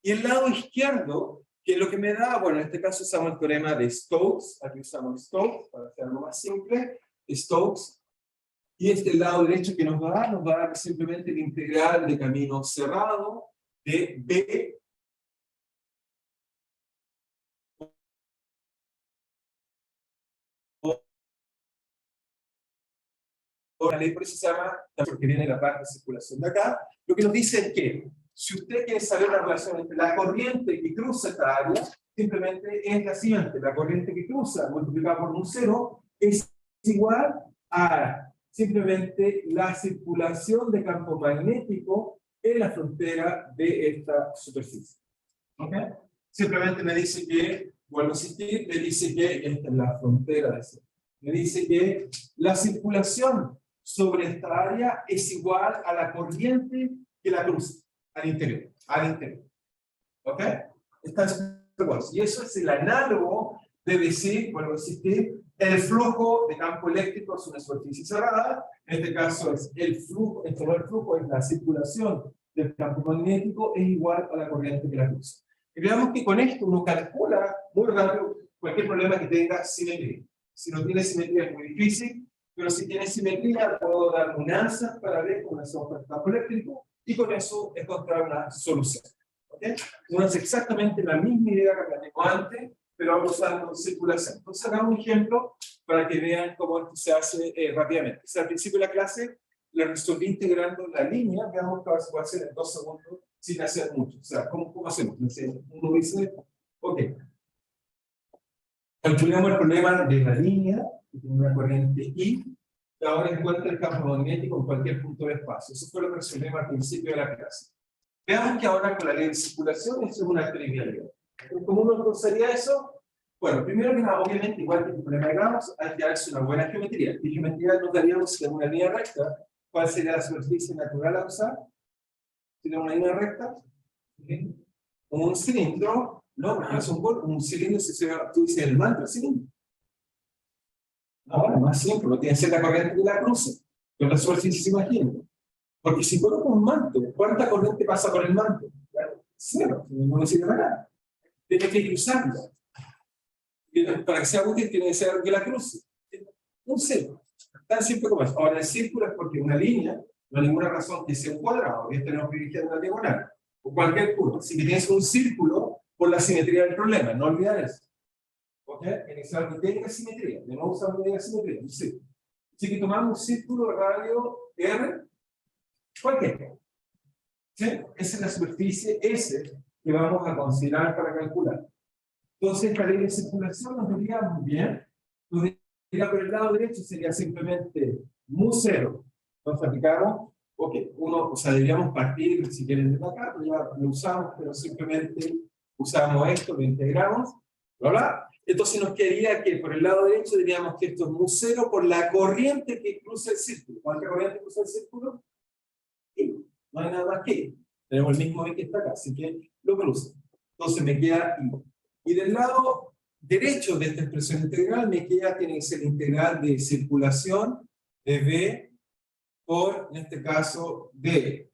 Y el lado izquierdo, que es lo que me da, bueno, en este caso usamos el teorema de Stokes, aquí usamos Stokes, para hacerlo más simple, Stokes, y este lado derecho que nos va a dar simplemente la integral de camino cerrado de B por eso se llama, porque viene la parte de circulación de acá, lo que nos dice es que si usted quiere saber la relación entre la corriente que cruza esta área, simplemente es la siguiente: la corriente que cruza multiplicada por mu0 es igual a simplemente la circulación de campo magnético en la frontera de esta superficie. ¿Ok? Simplemente me dice que, vuelvo a insistir, me dice que esta es la frontera de ese. Me dice que la circulación sobre esta área es igual a la corriente que la cruza al interior. ¿Ok? Y eso es el análogo de decir, vuelvo a insistir, el flujo de campo eléctrico es una superficie cerrada. En este caso es el flujo, el flujo es la circulación del campo magnético, es igual a la corriente que la cruza. Y veamos que con esto uno calcula muy rápido cualquier problema que tenga simetría. Si no tiene simetría es muy difícil, pero si tiene simetría puedo dar un ansatz para ver cómo hacemos el campo eléctrico y con eso encontrar una solución. ¿Okay? No es exactamente la misma idea que la tengo antes, pero vamos usando circulación. Entonces hagamos un ejemplo para que vean cómo esto se hace rápidamente. O sea, al principio de la clase la resolví integrando la línea, veamos que se puede hacer en 2 segundos sin hacer mucho. O sea, ¿cómo hacemos? Uno dice, ok, calculamos el problema de la línea, que tiene una corriente I, y ahora encuentra el campo magnético en cualquier punto del espacio. Eso fue lo que resolvimos al principio de la clase. Veamos que ahora con la ley de circulación esto es una trivialidad. ¿Cómo uno conocería eso? Bueno, primero que nada, obviamente, igual que el problema de Gauss, hay que darse una buena geometría. ¿Qué geometría nos daríamos si es una línea recta? ¿Cuál sería la superficie natural a usar? ¿Sería una línea recta? Un cilindro, no, porque no es un cilindro, si tú dices el manto del cilindro. Ahora, más simple, no tiene que ser la corriente de la cruce, pero la superficie se imagina. Porque si coloco un manto, ¿cuánta corriente pasa por el manto? Cero, no sirve para nada. Tiene que cruzarlo. Para que sea útil tiene que ser que la cruce. Un cero. Tan simple como eso. Ahora el círculo es porque una línea, no hay ninguna razón que sea un cuadrado, y tenemos que dirigir una diagonal, o cualquier curva. Así que tienes un círculo por la simetría del problema, no olvidar eso. ¿Ok? En algo que tenga simetría, de nuevo usamos una simetría, un círculo. Así que tomamos un círculo de radio R, cualquiera. ¿Sí? Esa es la superficie S que vamos a considerar para calcular. Entonces, esta ley de circulación nos diría muy bien. Nos diría por el lado derecho sería simplemente mu0. Entonces, aplicamos, ok, o sea, deberíamos partir, si quieren, de acá, pero ya lo usamos, pero simplemente usamos esto, lo integramos, bla, bla. Entonces, nos quedaría que por el lado derecho diríamos que esto es mu0 por la corriente que cruza el círculo. ¿Cuánta corriente cruza el círculo? Y no hay nada más que tenemos el mismo que está acá, así que lo cruzo. Entonces me queda I. Y del lado derecho de esta expresión integral me queda, tiene que ser integral de circulación de B por, en este caso, D.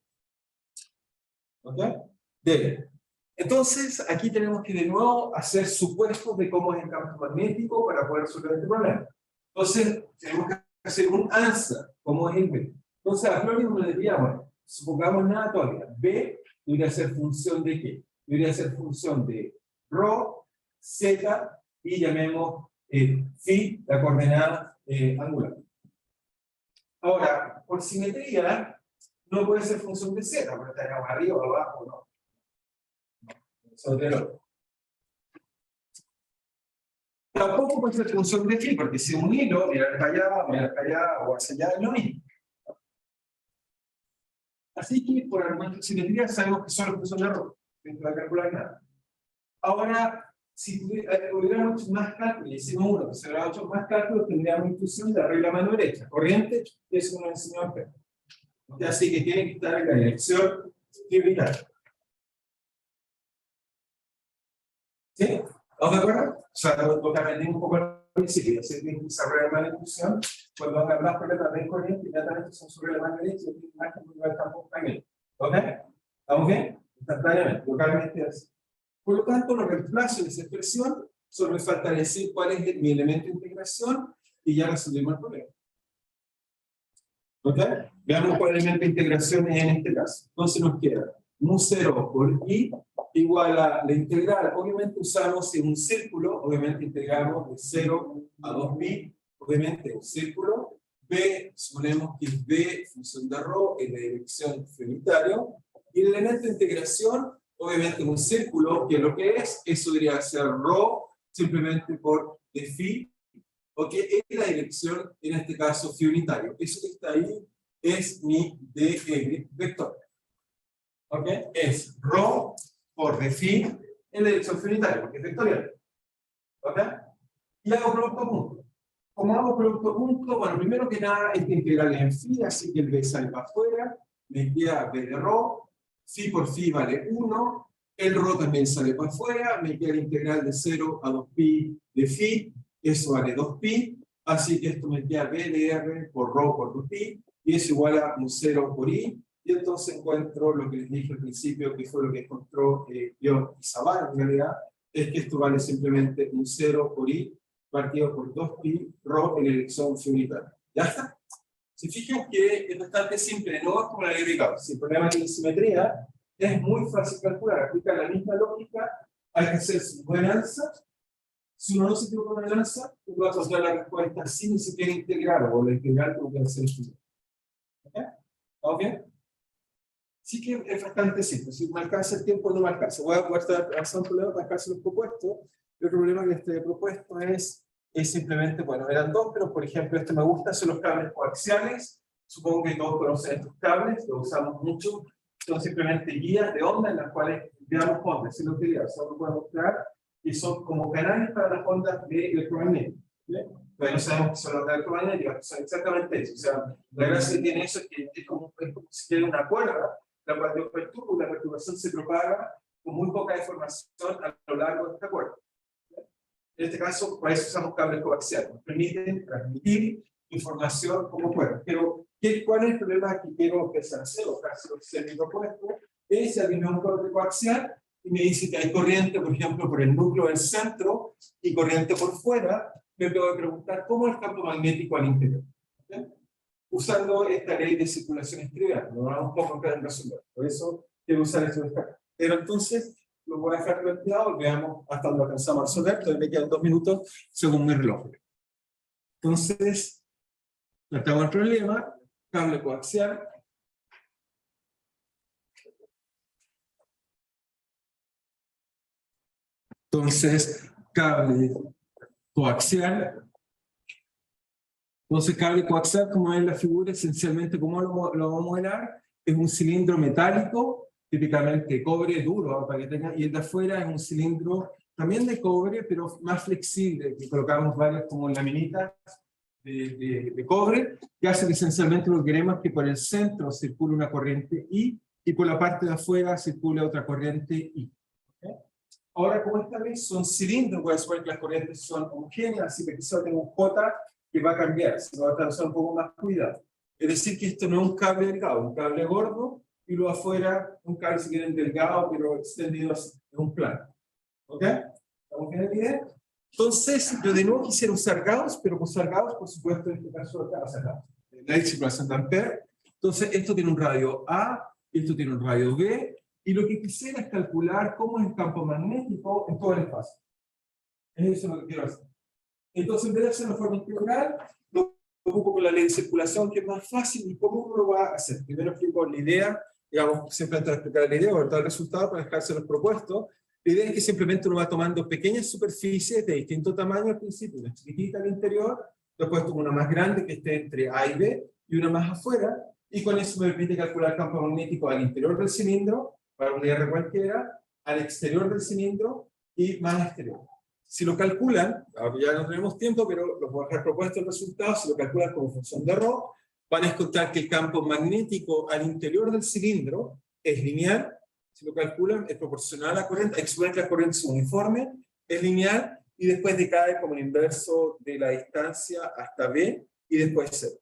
¿Ok? Bien. Entonces, aquí tenemos que de nuevo hacer supuestos de cómo es el campo magnético para poder resolver este problema. Entonces, tenemos que hacer un answer, cómo es el B. Entonces, a priori nos diríamos, supongamos nada todavía. B debería ser función de qué? Debería ser función de ρ, z, y llamemos phi, la coordenada angular. Ahora, por simetría, no puede ser función de z, porque está arriba o abajo, ¿no? Sobre el otro. Tampoco puede ser función de phi, porque si un hilo, mirar para allá o hacia allá, es lo mismo. Así que, por argumento de simetría, sabemos que solo función de ρ. No va a calcular nada. Ahora, si hubiéramos hecho más cálculos, hicimos uno, que se hubiera hecho más cálculos, tendríamos intuición de la regla mano derecha. Corriente, eso nos enseñó a hacer. Así que tiene que estar en la dirección trivial. ¿Sí? ¿Estamos de acuerdo? O sea, lo que aprendí un poco al principio, así que esa regla mano de intuición, cuando hagan más problemas de corriente, inmediatamente son sobre la mano derecha y más que el campo también. ¿Ok? ¿Estamos bien? Instantáneamente, localmente así. Por lo tanto, lo reemplazo en esa expresión, solo me falta decir cuál es mi elemento de integración y ya resolvimos el problema. ¿Ok? Veamos cuál elemento de integración es en este caso. Entonces nos queda mu 0 por i igual a la integral. Obviamente usamos en un círculo, obviamente integramos de 0 a 2pi, obviamente un círculo. B, suponemos que es b función de ρ en la dirección unitario. Y el elemento de integración, obviamente un círculo, que lo que es, eso debería ser ρ simplemente por de phi, ok, en la dirección, en este caso, phi unitario. Eso que está ahí es mi dn vector. Ok, es ρ por de phi en la dirección phi unitaria, porque es vectorial. Ok, y hago producto punto. Como hago producto punto, bueno, primero que nada, esta integral es en phi, así que el b sale para afuera, me queda b de ρ, phi por phi vale 1, el ρ también sale para afuera, me queda la integral de 0 a 2pi de phi, eso vale 2pi, así que esto me queda b de r por ρ por 2pi, y es igual a un 0 por i, y entonces encuentro lo que les dije al principio, que fue lo que encontró Biot y Savart en realidad, es que esto vale simplemente un 0 por i, partido por 2pi ρ en la dirección unitaria. ¿Ya está? Se fijan que es bastante simple, no es como la ley de Gauss. Si el problema tiene simetría, es muy fácil calcular. Aplica la misma lógica, hay que hacer su balanza. Si uno no se equivoca con la balanza, uno va a encontrar la respuesta sin ni siquiera integrar, o la integral como que hacer esto. ¿Ok? ¿Estamos bien? Sí que es bastante simple. Si me alcanza el tiempo, no me alcanza. Voy a poder hacer un problema para alcanzar los propuestos. El problema que este propuesto es simplemente, bueno, eran dos, pero por ejemplo, este me gusta, son los cables coaxiales. Supongo que todos conocen estos cables, los usamos mucho. Son simplemente guías de onda en las cuales enviamos ondas. Si no quería, solo puedo mostrar que son como canales para las ondas de electromagnéticas. Pero no sabemos que son las ondas electromagnéticas, son exactamente eso. O sea, la gracia que tiene eso es que es como si tiene una cuerda, la cual yo perturbo, la perturbación se propaga con muy poca información a lo largo de esta cuerda. En este caso, para eso usamos cables coaxiales, nos permiten transmitir información como cuerda. Pero, ¿cuál es el problema que quiero empezar a hacer? O casi lo que se me propuesto es si un cable coaxial y me dice que hay corriente, por ejemplo, por el núcleo del centro y corriente por fuera, me tengo que preguntar cómo es el campo magnético al interior. ¿Okay? Usando esta ley de circulación trivial, nos vamos un poco en resolver. Por eso quiero usar esto de acá. Pero entonces, lo voy a dejar planteado, veamos hasta dónde alcanzamos a resolver, todavía me quedan 2 minutos según mi reloj. Entonces, planteamos el problema, cable coaxial. Entonces, cable coaxial. Entonces, cable coaxial, como ven en la figura, esencialmente, ¿cómo lo vamos a modelar? Es un cilindro metálico, típicamente cobre duro, para que tenga, y el de afuera es un cilindro también de cobre, pero más flexible, que colocamos varias como laminitas de cobre, que hace que esencialmente lo que queremos es que por el centro circule una corriente I, y por la parte de afuera circule otra corriente I. ¿Okay? Ahora, como esta vez son cilindros, voy a suponer que las corrientes son homogéneas, así que quizás tengo un J que va a cambiar, se va a usar un poco más cuidado. Es decir, que esto no es un cable delgado, un cable gordo, y lo afuera, un cable si quieren delgado, pero extendido en un plano. ¿Ok? ¿Estamos bien la idea? Entonces, yo de nuevo quisiera usar Gauss, pero usar Gauss, por supuesto, en este caso acá, o sea, la circulación de Ampère. Entonces, esto tiene un radio A, esto tiene un radio B, y lo que quisiera es calcular cómo es el campo magnético en todo el espacio. Es eso lo que quiero hacer. Entonces, en vez de hacerlo de forma integral, lo ocupo con la ley de circulación, que es más fácil. ¿Y cómo uno lo va a hacer? Primero explico la idea, digamos, siempre antes de explicar la idea o el resultado para dejarse los propuestos. La idea es que simplemente uno va tomando pequeñas superficies de distinto tamaño al principio, una chiquitita al interior, después tomo una más grande que esté entre A y B, y una más afuera, y con eso me permite calcular el campo magnético al interior del cilindro, para una R cualquiera, al exterior del cilindro y más exterior. Si lo calculan, ahora ya no tenemos tiempo, pero los voy a dejar propuesto el resultado, si lo calculan como función de ρ, van a encontrar que el campo magnético al interior del cilindro es lineal. Si lo calculan, es proporcional a la corriente, exponen que la corriente es uniforme, es lineal, y después decae como el inverso de la distancia hasta B, y después 0.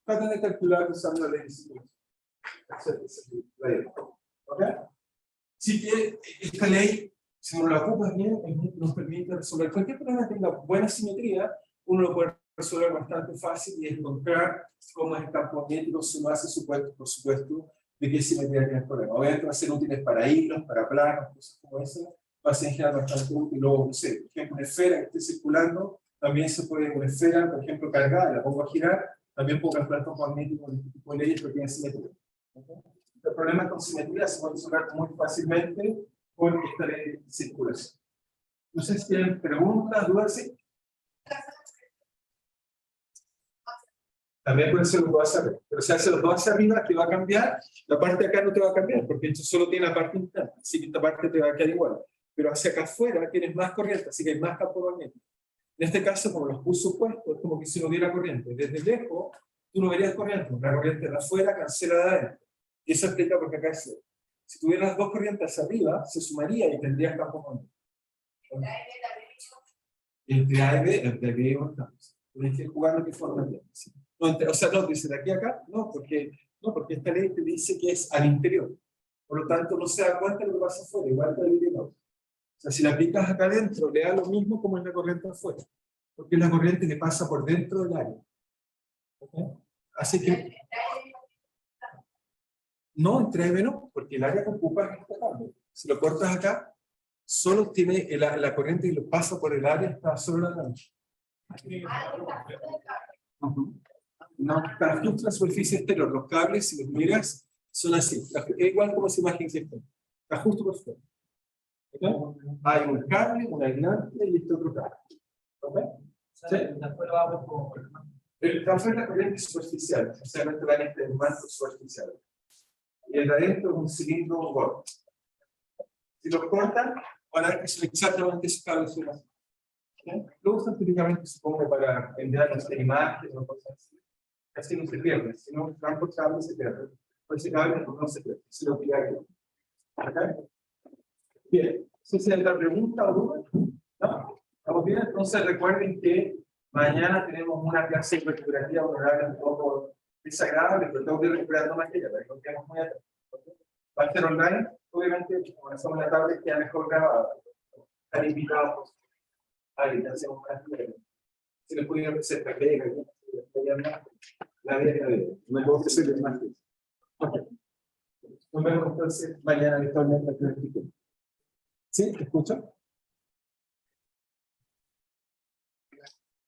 Tratan de calcular usando la ley de circulación. ¿Ok? Así que esta ley, si uno la ocupa bien, nos permite resolver cualquier problema que tenga buena simetría, uno lo puede resolver bastante fácil y encontrar cómo es el campo magnético, si uno hace supuesto, por supuesto, de qué simetría tiene el problema. Obviamente va a ser útiles para hilos, para planos, cosas como esa, va a ser en general bastante útil. Luego, no sé, por ejemplo, una esfera que esté circulando, también se puede, una esfera, por ejemplo, cargada, la pongo a girar, también puedo calcular campo magnético de este tipo de leyes, porque tiene simetría. ¿Okay? El problema con simetría se puede resolver muy fácilmente con esta ley de circulación. No sé si tienen preguntas, dudas, ¿sí? También puede ser los dos hacia arriba. Pero si hace los dos hacia arriba, te va a cambiar. La parte de acá no te va a cambiar, porque esto solo tiene la parte interna. Así que esta parte te va a quedar igual. Pero hacia acá afuera tienes más corriente, así que hay más campo magnético. En este caso, como los puso puestos, es como que si no hubiera corriente. Desde lejos, tú no verías corriente. La corriente de afuera cancela de adentro. Y eso explica por qué acá es cero. Si tuvieras las dos corrientes hacia arriba, se sumaría y tendrías campo magnético. Entre A y B, entre B y B, tienes que ir jugando de qué forma tienes. No, o sea, no, dice de aquí a acá, no, porque esta ley te dice que es al interior. Por lo tanto, no se da cuenta de lo que pasa afuera, igual que el interior. O sea, si la aplicas acá adentro, le da lo mismo como es la corriente afuera. Porque es la corriente que pasa por dentro del área. ¿Okay? Así que... No, entre A y B no, porque el área que ocupa es esta parte. Si lo cortas acá, solo tiene la corriente y lo pasa por el área, está solo en la noche. No, está justo en la superficie exterior. Los cables, si los miras, son así. Es igual como esa imagen que está. Está justo por fuera. ¿Okay? Hay un cable, un aislante y este otro cable. ¿Okay? ¿Sí? El café es la corriente superficial, o sea, no está en este manto superficial. Y el de adentro es un cilindro gordo. Si lo cortan, van a ver que son exactamente esos cables son así. Lo usan típicamente, supongo, para enviar imágenes o cosas así. Así no se pierde, si no, tantos cables se pierden. Pues ese cable no se pierde, se lo tira aquí. ¿Okay? Bien, ¿eso es otra pregunta o duda? ¿No? ¿Estamos bien? Entonces recuerden que mañana tenemos una clase recuperativa honoraria un poco desagradable, pero tengo que ir recuperando materia, para que no quedemos muy atrás. Va a ser online, obviamente, como hacemos la tablet, queda mejor grabada. Están invitados a la hacemos una clase. Si les pudiera ofrecer café, la vida de no puedo ofrecerles más. Nos vemos entonces mañana virtualmente. ¿Sí? ¿Te escucho?